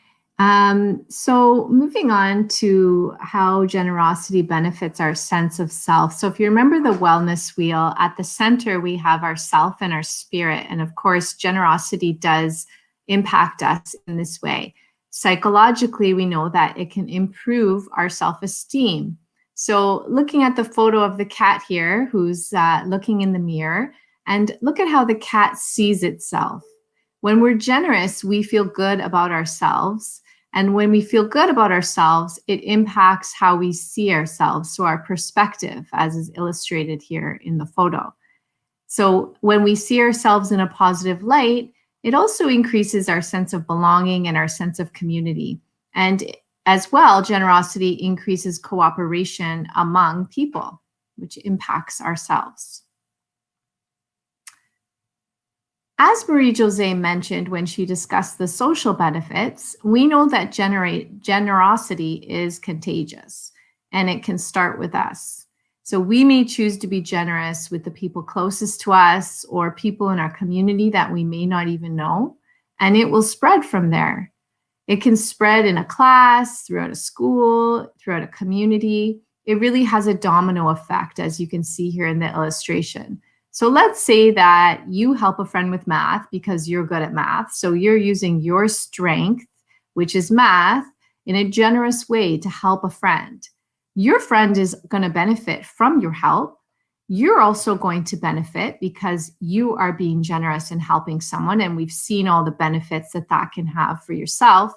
So moving on to how generosity benefits our sense of self. So if you remember the wellness wheel, at the center, we have our self and our spirit. And of course, generosity does impact us in this way. Psychologically, we know that it can improve our self-esteem. So looking at the photo of the cat here, who's looking in the mirror, and look at how the cat sees itself. When we're generous, we feel good about ourselves. And when we feel good about ourselves, it impacts how we see ourselves. So our perspective, as is illustrated here in the photo. So when we see ourselves in a positive light, it also increases our sense of belonging and our sense of community. And as well, generosity increases cooperation among people, which impacts ourselves. As Marie-José mentioned when she discussed the social benefits, we know that generosity is contagious, and it can start with us. So we may choose to be generous with the people closest to us or people in our community that we may not even know, and it will spread from there. It can spread in a class, throughout a school, throughout a community. It really has a domino effect, as you can see here in the illustration. So let's say that you help a friend with math because you're good at math. So you're using your strength, which is math, in a generous way to help a friend. Your friend is going to benefit from your help. You're also going to benefit because you are being generous and helping someone. And we've seen all the benefits that that can have for yourself.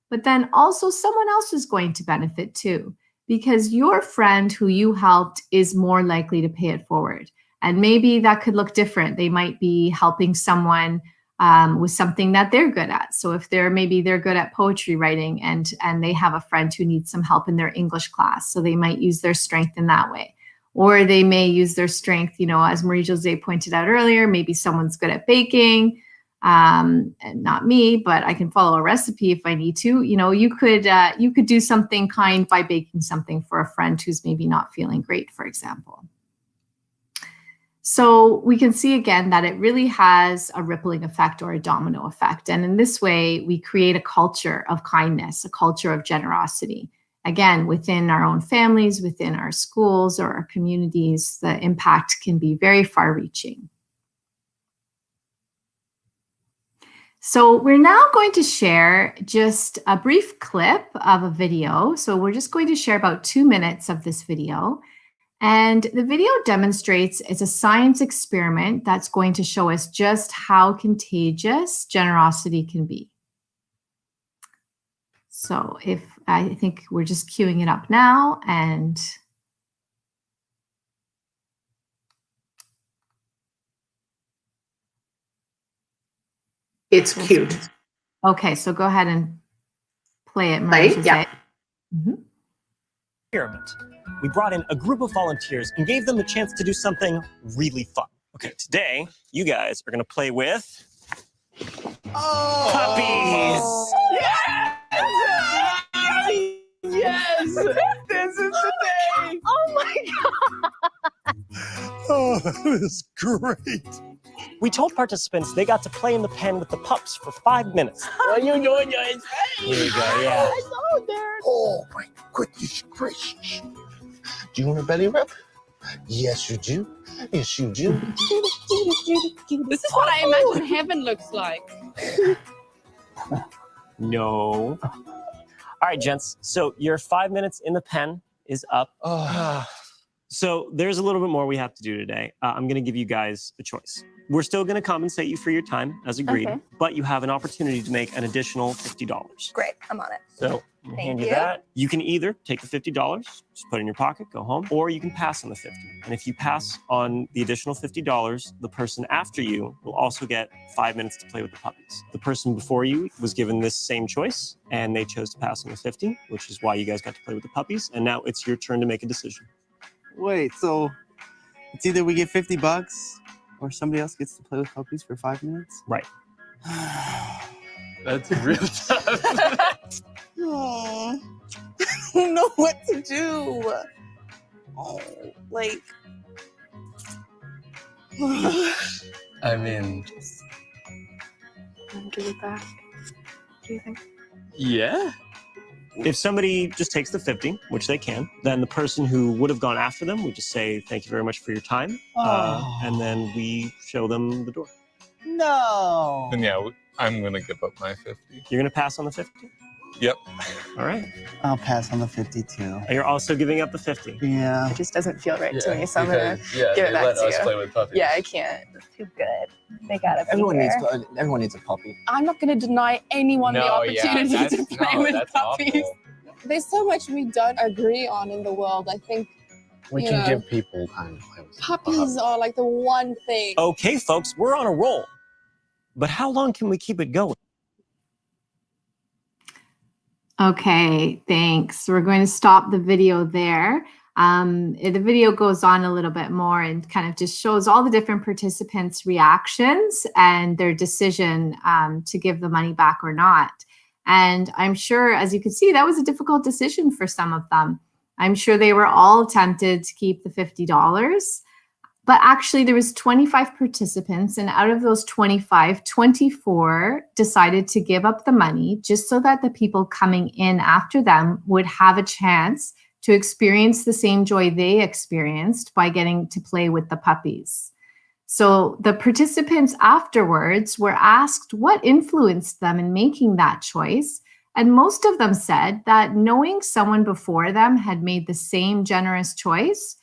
But then also someone else is going to benefit too, because your friend who you helped is more likely to pay it forward. And maybe that could look different. They might be helping someone with something that they're good at. So if maybe they're good at poetry writing and they have a friend who needs some help in their English class. So they might use their strength in that way. Or they may use their strength, as Marie-José pointed out earlier, maybe someone's good at baking, and not me, but I can follow a recipe if I need to. You could do something kind by baking something for a friend who's maybe not feeling great, for example. So we can see again that it really has a rippling effect or a domino effect. And in this way, we create a culture of kindness, a culture of generosity. Again, within our own families, within our schools or our communities, the impact can be very far-reaching. So we're now going to share just a brief clip of a video. So we're just going to share about 2 minutes of this video. And the video demonstrates it's a science experiment that's going to show us just how contagious generosity can be. So I think we're just queuing it up now, and It's cute. Okay, so go ahead and play it, Play? Yeah. Experiment. We brought in a group of volunteers and gave them the chance to do something really fun. Okay, today you guys are gonna play with puppies. Yes! This is the day! Oh my God! Oh, this is great. We told participants they got to play in the pen with the pups for 5 minutes. What are you doing, guys? Here you go, yeah. I saw there. Oh my goodness gracious. Do you want a belly rub? Yes, you do. Yes, you do. This is what I imagine heaven looks like. No. All right, gents. So your 5 minutes in the pen is up. So there's a little bit more we have to do today. I'm going to give you guys a choice. We're still going to compensate you for your time as agreed, Okay. but you have an opportunity to make an additional $50. Great, I'm on it. So I'm gonna hand you Thank you. that. You can either take the $50, just put it in your pocket, go home, or you can pass on the 50. And if you pass on the additional $50, the person after you will also get 5 minutes to play with the puppies. The person before you was given this same choice, and they chose to pass on the 50, which is why you guys got to play with the puppies. And now it's your turn to make a decision. Wait, so it's either we get $50 or somebody else gets to play with puppies for 5 minutes? Right. That's real tough. Oh, I don't know what to do. Oh, like. I mean, Give it back. What do you think? yeah. If somebody just takes the 50, which they can, then the person who would have gone after them would just say, thank you very much for your time. And then we show them the door. No. Then yeah, I'm gonna give up my 50. You're going to pass on the 50? Yep. All right. I'll pass on the 50 too. You're also giving up the 50. Yeah. It just doesn't feel right to Yeah, me, so I'm gonna because, give they it back let to us you. play with puppies. Yeah, I can't. It's too good. They gotta be Everyone here. needs a puppy. I'm not gonna deny anyone the No, yeah, opportunity to play with that's puppies. awful. There's so much we don't agree on in the world. I think We You can know, give people time to play with puppies are like the one thing. Okay, folks, we're on a roll. But how long can we keep it going? Okay, thanks. We're going to stop the video there. The video goes on a little bit more and kind of just shows all the different participants' reactions and their decision to give the money back or not. And I'm sure, as you can see, that was a difficult decision for some of them. I'm sure they were all tempted to keep the $50. But actually, there was 25 participants, and out of those 25, 24 decided to give up the money just so that the people coming in after them would have a chance to experience the same joy they experienced by getting to play with the puppies. So the participants afterwards were asked what influenced them in making that choice. And most of them said that knowing someone before them had made the same generous choice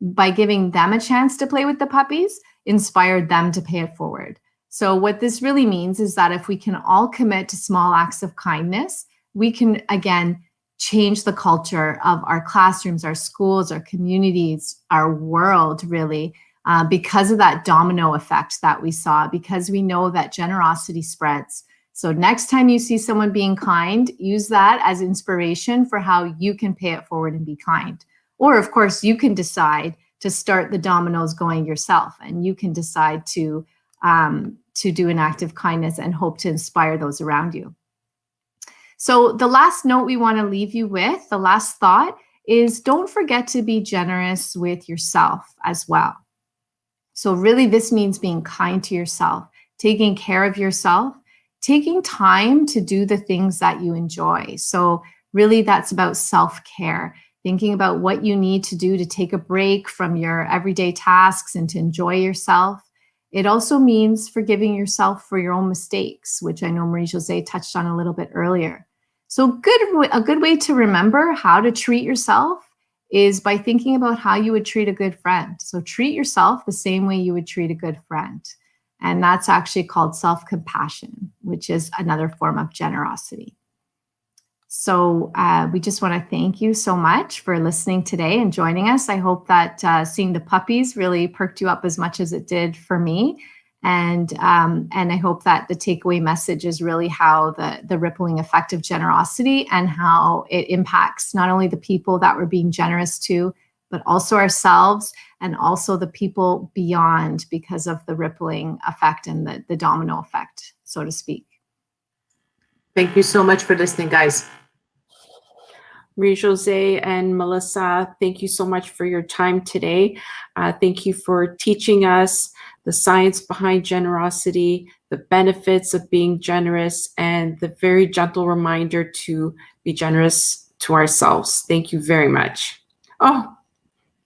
by giving them a chance to play with the puppies inspired them to pay it forward. So what this really means is that if we can all commit to small acts of kindness, we can, again, change the culture of our classrooms, our schools, our communities, our world, really, because of that domino effect that we saw, because we know that generosity spreads. So next time you see someone being kind, use that as inspiration for how you can pay it forward and be kind. Or, of course, you can decide to start the dominoes going yourself, and you can decide to do an act of kindness and hope to inspire those around you. So the last note we want to leave you with, the last thought, is don't forget to be generous with yourself as well. So really, this means being kind to yourself, taking care of yourself, taking time to do the things that you enjoy. So really, that's about self-care. Thinking about what you need to do to take a break from your everyday tasks and to enjoy yourself. It also means forgiving yourself for your own mistakes, which I know Marie-Josée touched on a little bit earlier. So a good way to remember how to treat yourself is by thinking about how you would treat a good friend. So treat yourself the same way you would treat a good friend. And that's actually called self-compassion, which is another form of generosity. So we just want to thank you so much for listening today and joining us. I hope that seeing the puppies really perked you up as much as it did for me. And I hope that the takeaway message is really how the rippling effect of generosity and how it impacts not only the people that we're being generous to, but also ourselves and also the people beyond because of the rippling effect and the domino effect, so to speak. Thank you so much for listening, guys. Marie-Josée and Melissa, thank you so much for your time today. Thank you for teaching us the science behind generosity, the benefits of being generous, and the very gentle reminder to be generous to ourselves. Thank you very much. Oh,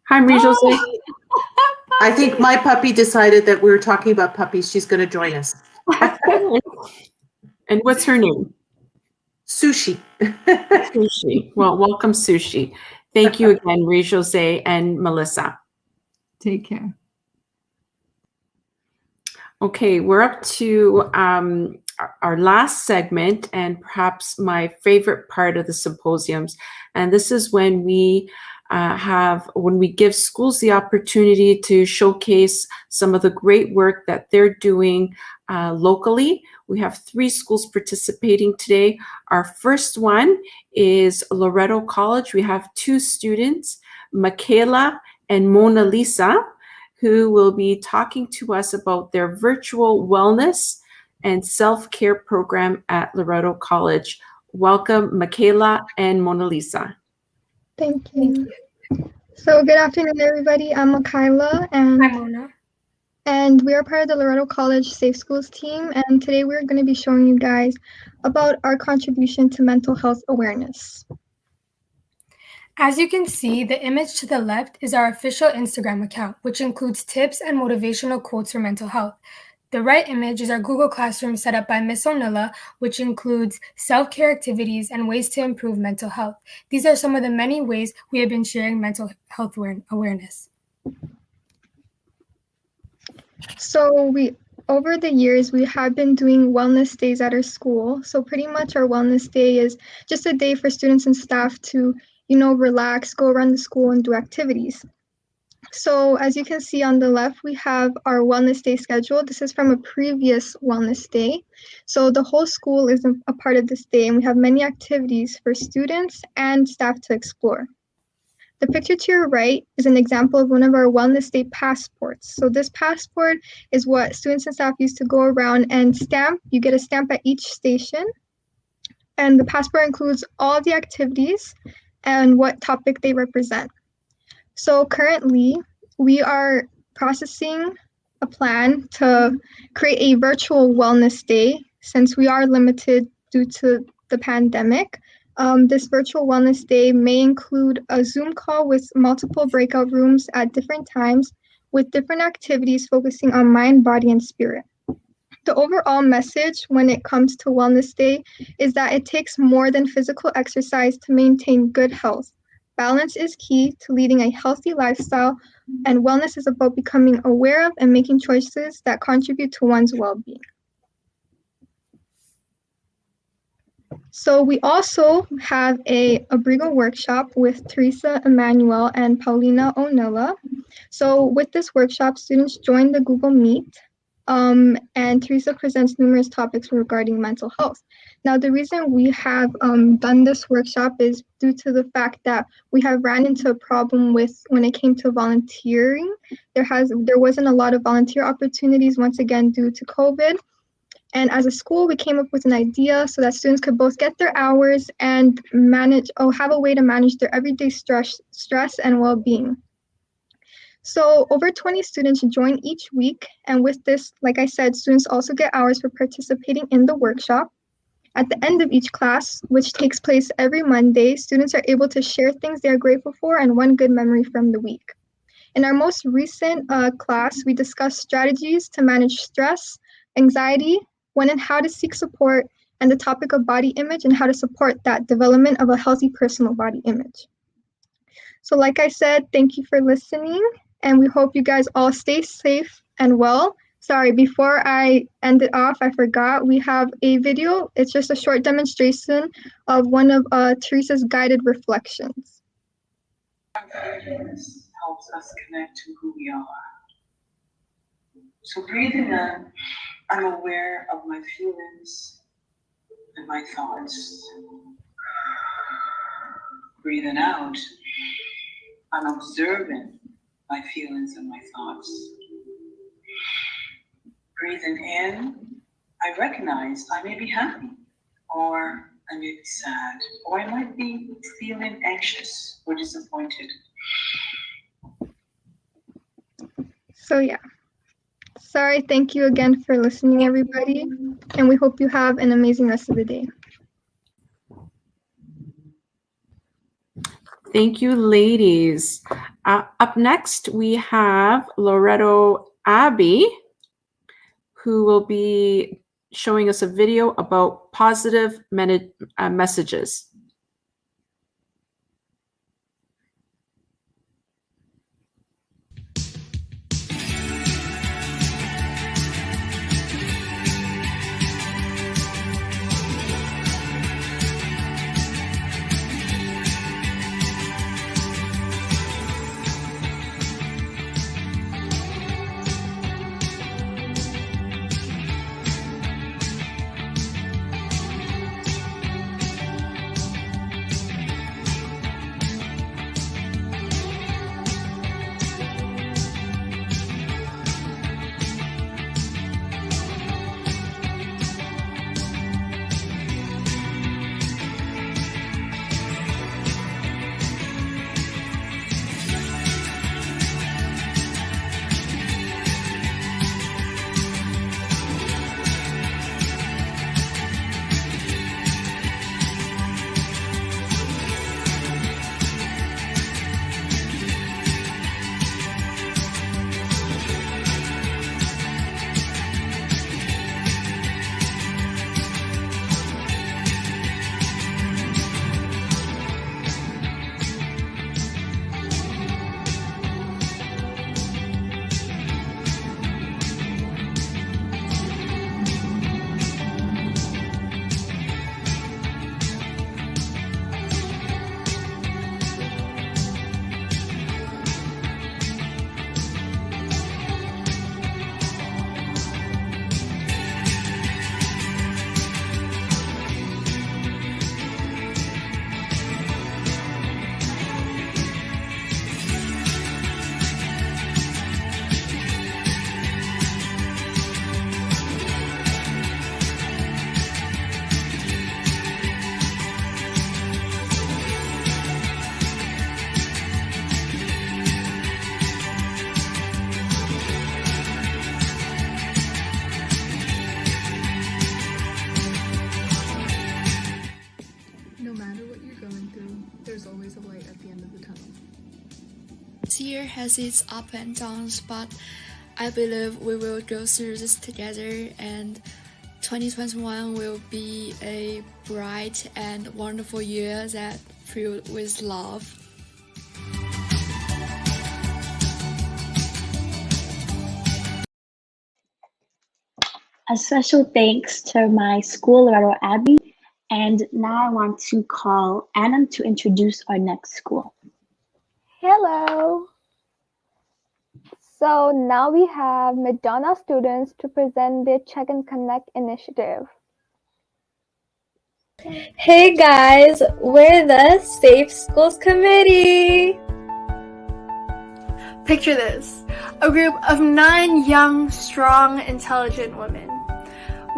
hi, Marie-Josée. I think my puppy decided that we were talking about puppies. She's going to join us. And what's her name? Sushi. Sushi. Well, welcome, Sushi. Thank you again, Marie-José and Melissa. Take care. Okay, we're up to our last segment and perhaps my favorite part of the symposiums. And this is when we give schools the opportunity to showcase some of the great work that they're doing locally. We have 3 schools participating today. Our first one is Loretto College. We have 2 students, Michaela and Mona Lisa, who will be talking to us about their virtual wellness and self-care program at Loretto College. Welcome, Michaela and Mona Lisa. Thank you. So good afternoon, everybody. I'm Michaela, and hi, Mona. And we are part of the Loretto College Safe Schools team. And today we're going to be showing you guys about our contribution to mental health awareness. As you can see, the image to the left is our official Instagram account, which includes tips and motivational quotes for mental health. The right image is our Google Classroom set up by Miss O'Nilla, which includes self-care activities and ways to improve mental health. These are some of the many ways we have been sharing mental health awareness. So over the years, we have been doing wellness days at our school. So pretty much our wellness day is just a day for students and staff to, relax, go around the school and do activities. So as you can see on the left, we have our wellness day schedule. This is from a previous wellness day. So the whole school is a part of this day, and we have many activities for students and staff to explore. The picture to your right is an example of one of our wellness day passports. So this passport is what students and staff use to go around and stamp. You get a stamp at each station. And the passport includes all the activities and what topic they represent. So currently, we are processing a plan to create a virtual wellness day since we are limited due to the pandemic. This virtual wellness day may include a Zoom call with multiple breakout rooms at different times with different activities focusing on mind, body, and spirit. The overall message when it comes to Wellness Day is that it takes more than physical exercise to maintain good health. Balance is key to leading a healthy lifestyle, and wellness is about becoming aware of and making choices that contribute to one's well-being. So we also have a Abrigo workshop with Teresa Emanuel and Paulina O'Nilla. So with this workshop, students join the Google Meet, and Teresa presents numerous topics regarding mental health. Now, the reason we have done this workshop is due to the fact that we have ran into a problem with when it came to volunteering. There wasn't a lot of volunteer opportunities, once again, due to COVID. And as a school, we came up with an idea so that students could both get their hours and have a way to manage their everyday stress and well-being. So over 20 students join each week. And with this, like I said, students also get hours for participating in the workshop. At the end of each class, which takes place every Monday, students are able to share things they are grateful for and one good memory from the week. In our most recent class, we discussed strategies to manage stress, anxiety, when and how to seek support, and the topic of body image and how to support that development of a healthy personal body image. So like I said, thank you for listening, and we hope you guys all stay safe and well. Sorry, before I end it off, I forgot we have a video. It's just a short demonstration of one of Teresa's guided reflections. Awareness helps us connect to who we are. So breathing in, I'm aware of my feelings and my thoughts. Breathing out, I'm observing my feelings and my thoughts. Breathing in, I recognize I may be happy, or I may be sad, or I might be feeling anxious or disappointed. So yeah. Sorry, thank you again for listening, everybody, and we hope you have an amazing rest of the day. Thank you, ladies. Up next, we have Loretto Abbey, who will be showing us a video about positive messages. This year has its ups and downs, but I believe we will go through this together, and 2021 will be a bright and wonderful year that filled with love. A special thanks to my school, Laredo Abbey, and now I want to call Anna to introduce our next school. Hello. So now we have Madonna students to present their Check and Connect initiative. Hey guys, we're the Safe Schools Committee. Picture this, a group of 9 young, strong, intelligent women.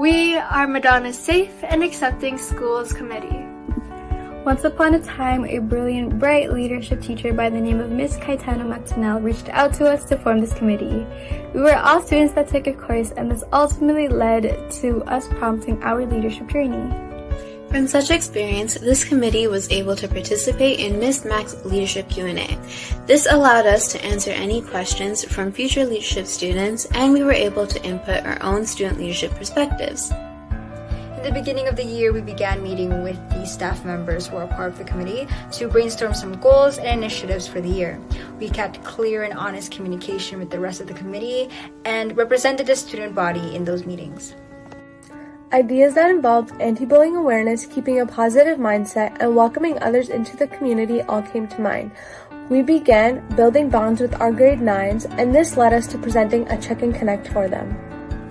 We are Madonna's Safe and Accepting Schools Committee. Once upon a time, a brilliant, bright leadership teacher by the name of Miss Caetano Mactonel reached out to us to form this committee. We were all students that took a course, and this ultimately led to us prompting our leadership journey. From such experience, this committee was able to participate in Miss Mac's Leadership Q&A. This allowed us to answer any questions from future leadership students, and we were able to input our own student leadership perspectives. In the beginning of the year, we began meeting with the staff members who are part of the committee to brainstorm some goals and initiatives for the year. We kept clear and honest communication with the rest of the committee and represented the student body in those meetings. Ideas that involved anti-bullying awareness, keeping a positive mindset, and welcoming others into the community all came to mind. We began building bonds with our grade 9s, and this led us to presenting a Check and Connect for them.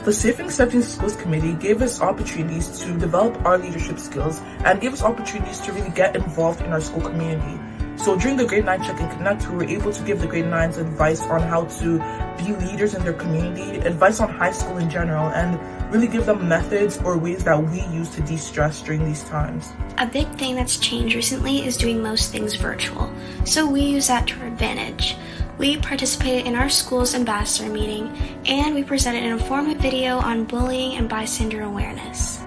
The Safe and Accepting Schools Committee gave us opportunities to develop our leadership skills and gave us opportunities to really get involved in our school community. So during the grade 9 Check and Connect, we were able to give the grade 9s advice on how to be leaders in their community, advice on high school in general, and really give them methods or ways that we use to de-stress during these times. A big thing that's changed recently is doing most things virtual, so we use that to our advantage. We participated in our school's ambassador meeting, and we presented an informative video on bullying and bystander awareness.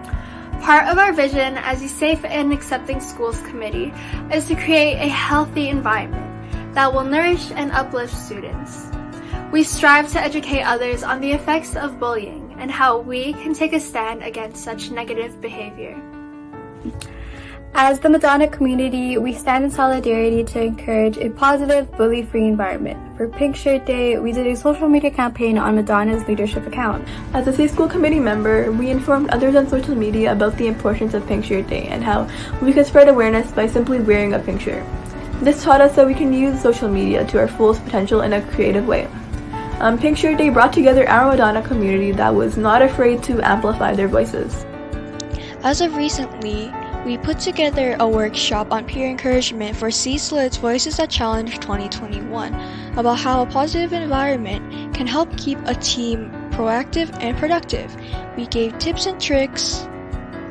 Part of our vision as the Safe and Accepting Schools Committee is to create a healthy environment that will nourish and uplift students. We strive to educate others on the effects of bullying and how we can take a stand against such negative behavior. As the Madonna community, we stand in solidarity to encourage a positive, bully-free environment. For Pink Shirt Day, we did a social media campaign on Madonna's leadership account. As a Safe School Committee member, we informed others on social media about the importance of Pink Shirt Day and how we could spread awareness by simply wearing a pink shirt. This taught us that we can use social media to our fullest potential in a creative way. Pink Shirt Day brought together our Madonna community that was not afraid to amplify their voices. As of recently, we put together a workshop on peer encouragement for C-SLIT's Voices That Challenge 2021 about how a positive environment can help keep a team proactive and productive. We gave tips and tricks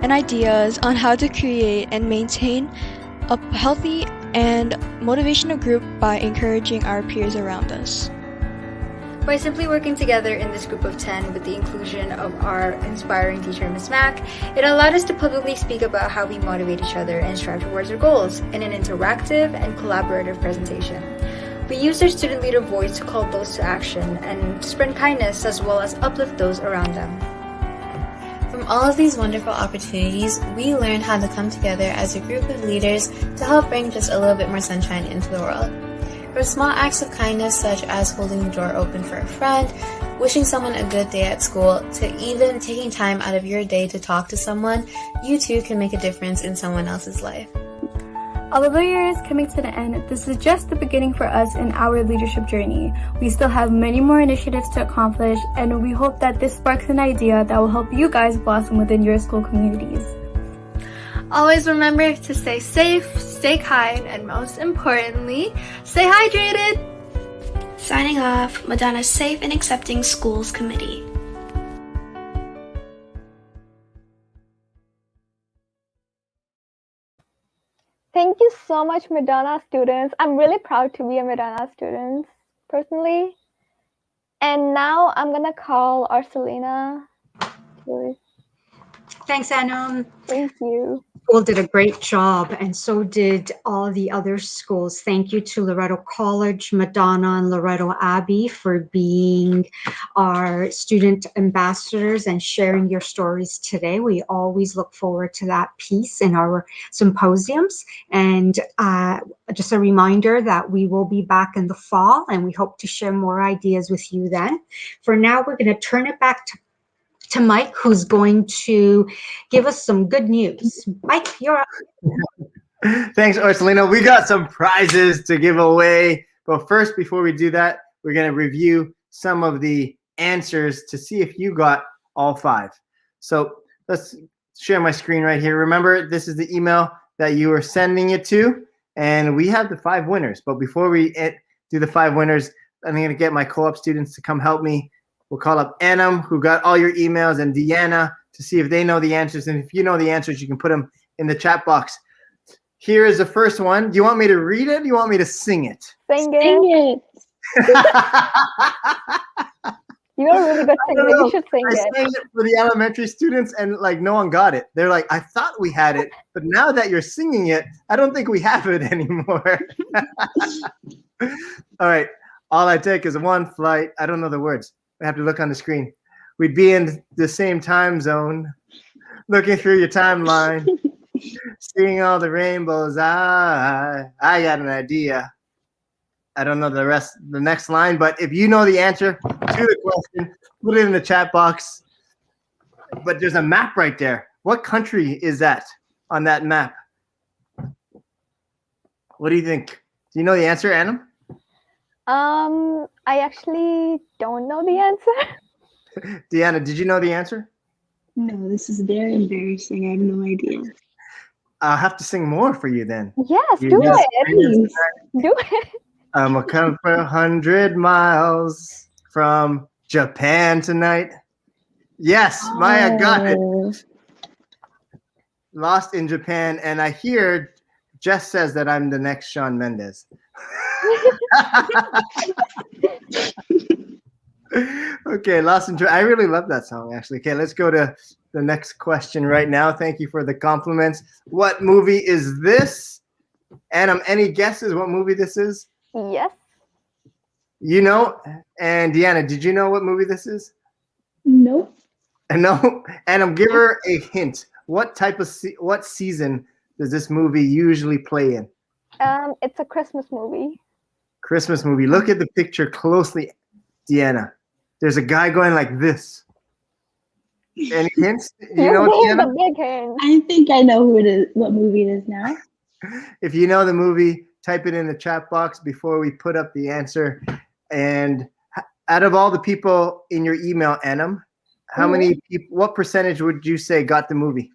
and ideas on how to create and maintain a healthy and motivational group by encouraging our peers around us. By simply working together in this group of 10 with the inclusion of our inspiring teacher, Ms. Mack, it allowed us to publicly speak about how we motivate each other and strive towards our goals in an interactive and collaborative presentation. We used our student leader voice to call those to action and spread kindness as well as uplift those around them. From all of these wonderful opportunities, we learned how to come together as a group of leaders to help bring just a little bit more sunshine into the world. From small acts of kindness such as holding the door open for a friend, wishing someone a good day at school, to even taking time out of your day to talk to someone, you too can make a difference in someone else's life. Although the year is coming to the end, this is just the beginning for us in our leadership journey. We still have many more initiatives to accomplish, and we hope that this sparks an idea that will help you guys blossom within your school communities. Always remember to stay safe, stay kind, and most importantly, stay hydrated! Signing off, Madonna's Safe and Accepting Schools Committee. Thank you so much, Madonna students. I'm really proud to be a Madonna student, personally. And now I'm gonna call Arcelina. Thanks, Anna. Thank you. school did a great job, and so did all the other schools. Thank you to Loretto College, Madonna, and Loretto Abbey for being our student ambassadors and sharing your stories today. We always look forward to that piece in our symposiums. And just a reminder that we will be back in the fall, and we hope to share more ideas with you then. For now, we're going to turn it back to Mike, who's going to give us some good news. Mike, you're up. Thanks, Ursulina. We got some prizes to give away. But first, before we do that, we're going to review some of the answers to see if you got all 5. So let's share my screen right here. Remember, this is the email that you were sending it to, and we have the 5 winners. But before we do the 5 winners, I'm going to get my co-op students to come help me. We'll call up Anam, who got all your emails, and Deanna to see if they know the answers. And if you know the answers, you can put them in the chat box. Here is the first one. Do you want me to read it? Or do you want me to sing it? Sing it. You're a really good singer. You should sing I it. sang it for the elementary students, and like no one got it. They're like, I thought we had it, but now that you're singing it, I don't think we have it anymore. All right. All I take is one flight. I don't know the words. I have to look on the screen. We'd be in the same time zone, looking through your timeline, seeing all the rainbows. I got an idea. I don't know the next line, but if you know the answer to the question, put it in the chat box. But there's a map right there. What country is that on that map? What do you think? Do you know the answer, Anna? I actually don't know the answer. Deanna, did you know the answer? No, this is very embarrassing. I have no idea. I'll have to sing more for you then. Yes, You do just- it. Please. Do it. I'm a come for 100 miles from Japan tonight. Yes, Maya got it. Lost in Japan, and I hear Jess says that I'm the next Shawn Mendes. Okay, Lost in Japan. I really love that song, actually. Okay, let's go to the next question right now. Thank you for the compliments. What movie is this? Adam, any guesses what movie this is? Yes. You know? And Deanna, did you know what movie this is? Nope. No? Adam, give her a hint. What type of what season does this movie usually play in? It's a Christmas movie. Christmas movie. Look at the picture closely, Deanna. There's a guy going like this. Any hints? You know, gave Deanna? the big hint. I think I know who it is, what movie it is now. If you know the movie, type it in the chat box before we put up the answer. And out of all the people in your email, Anam, how many people, what percentage would you say got the movie?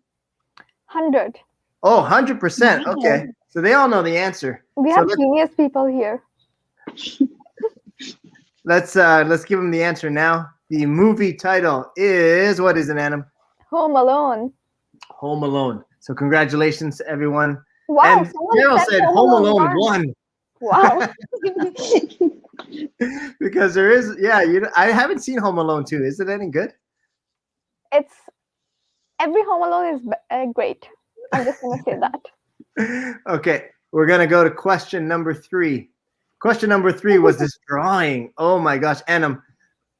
100. Oh, 100%. Okay. So they all know the answer. We So have genius people here. let's give them the answer now. The movie title is, what is it, Anam? Home Alone. Home Alone. So congratulations to everyone. Wow, And someone Carol said said Home Home Alone Alone won. Wow. Because there is, I haven't seen Home Alone 2. Is it any good? It's every Home Alone is great. I'm just gonna say that. Okay, we're gonna go to question number 3. Question number 3 was this drawing. Oh my gosh, Anam.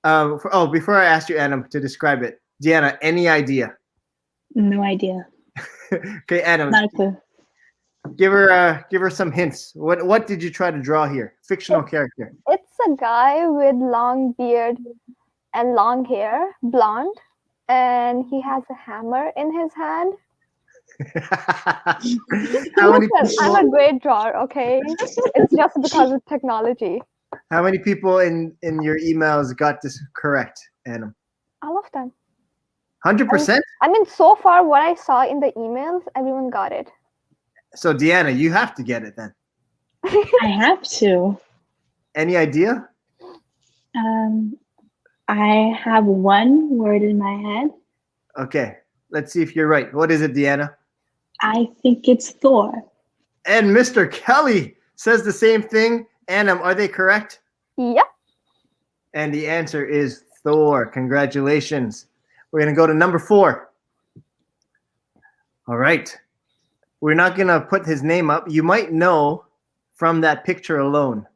Before I ask you, Anam, to describe it, Deanna, any idea? No idea. Okay, Anam. Not a clue. Give her some hints. What did you try to draw here? Fictional character. It's a guy with long beard and long hair, blonde, and he has a hammer in his hand. Listen, I'm a great drawer, okay? It's just because of technology. How many people in your emails got this correct, Anam? All of them. 100%? I mean, so far, what I saw in the emails, everyone got it. So, Deanna, you have to get it then. I have to. Any idea? I have one word in my head. Okay, let's see if you're right. What is it, Deanna? I think it's Thor. And Mr. Kelly says the same thing. Anam, are they correct? Yep. And the answer is Thor. Congratulations. We're going to go to number 4. All right. we're not going to put his name up. You might know from that picture alone.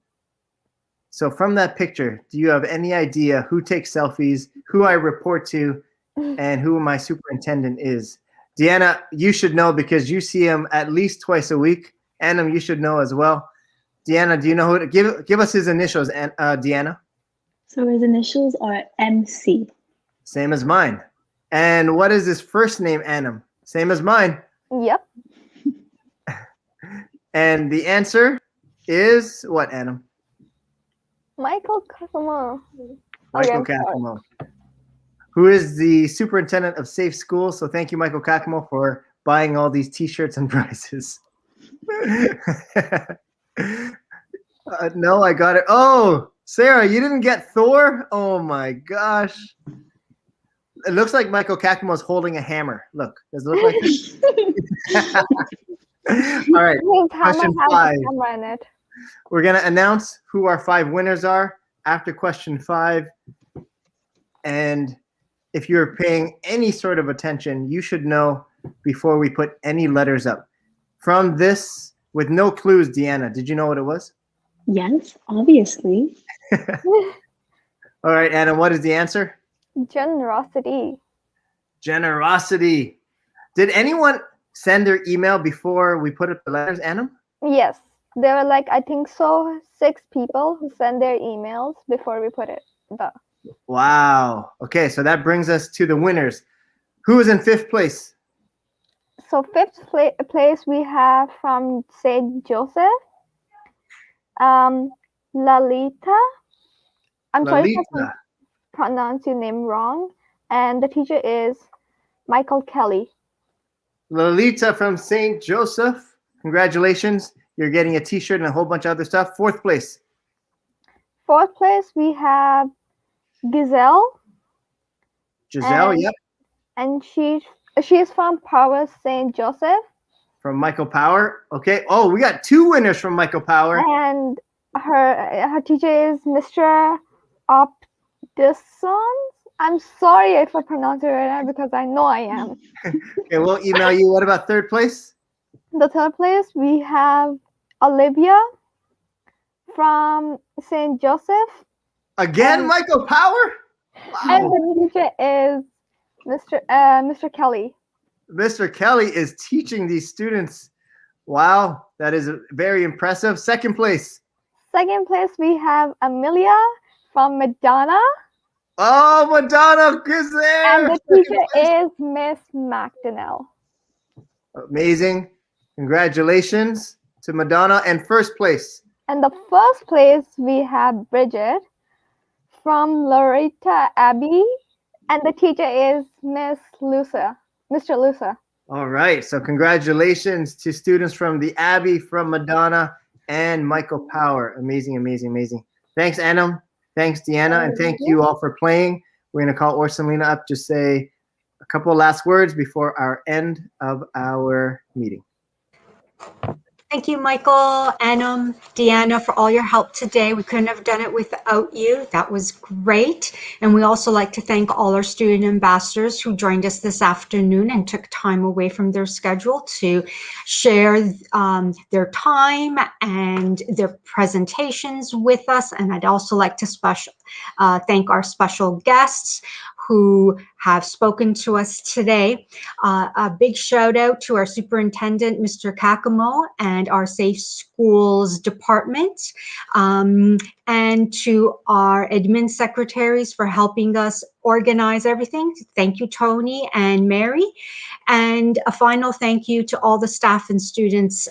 So from that picture, do you have any idea who takes selfies, who I report to, and who my superintendent is? Deanna, you should know because you see him at least twice a week. Annam, you should know as well. Deanna, do you know who to give us his initials, Deanna? So his initials are MC. Same as mine. And what is his first name, Annam? Same as mine. Yep. And the answer is what, Annam? Michael Kakamo. Michael Kakamo, who is the superintendent of Safe Schools. So thank you, Michael Kakamo, for buying all these T-shirts and prizes. No, I got it. Oh, Sarah, you didn't get Thor? Oh my gosh. It looks like Michael Kakamo is holding a hammer. Look, does it look like this? All right, question 5. We're going to announce who our 5 winners are after question 5. And if you're paying any sort of attention, you should know before we put any letters up. From this, with no clues, Deanna, did you know what it was? Yes, obviously. All right, Anna, what is the answer? Generosity. Generosity. Did anyone send their email before we put up the letters, Anna? Yes. There were like, I think so, 6 people who sent their emails before we put it. Wow. Okay, so that brings us to the winners. Who is in 5th place? So 5th place we have from St. Joseph. Lalita. I'm sorry if I pronounce your name wrong. And the teacher is Michael Kelly. Lalita from St. Joseph. Congratulations. You're getting a T-shirt and a whole bunch of other stuff. 4th place. 4th place, we have Giselle. Giselle, yep. And she's from Power St. Joseph. From Michael Power. Okay. Oh, we got 2 winners from Michael Power. And her teacher is Mr. Opdison. I'm sorry if I pronounce it right because I know I am. Okay, we'll email you. What about 3rd place? The 3rd place, we have Olivia from St. Joseph. Again, Michael Power? Wow. And the teacher is Mr. Kelly. Mr. Kelly is teaching these students. Wow, that is very impressive. 2nd place. 2nd place, we have Amelia from Madonna. Oh, Madonna is there. And the teacher is Miss McDonnell. Amazing. Congratulations to Madonna. And 1st place. And the 1st place, we have Bridget from Loretta Abbey. And the teacher is Mr. Lusa. All right. So congratulations to students from the Abbey, from Madonna, and Michael Power. Amazing, amazing, amazing. Thanks, Annam. Thanks, Deanna. And thank you all for playing. We're going to call Orsolina up to say a couple of last words before our end of our meeting. Thank you, Michael, Annam, Deanna, for all your help today. We couldn't have done it without you. That was great. And we also like to thank all our student ambassadors who joined us this afternoon and took time away from their schedule to share their time and their presentations with us. And I'd also like to thank our special guests who have spoken to us today. A big shout out to our superintendent, Mr. Kakamo, and our Safe Schools department, and to our admin secretaries for helping us organize everything. Thank you, Tony and Mary. And a final thank you to all the staff and students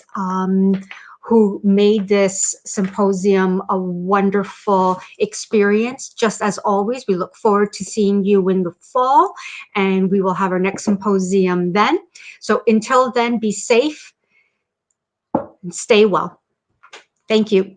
who made this symposium a wonderful experience. Just as always, we look forward to seeing you in the fall, and we will have our next symposium then. So until then, be safe and stay well. Thank you.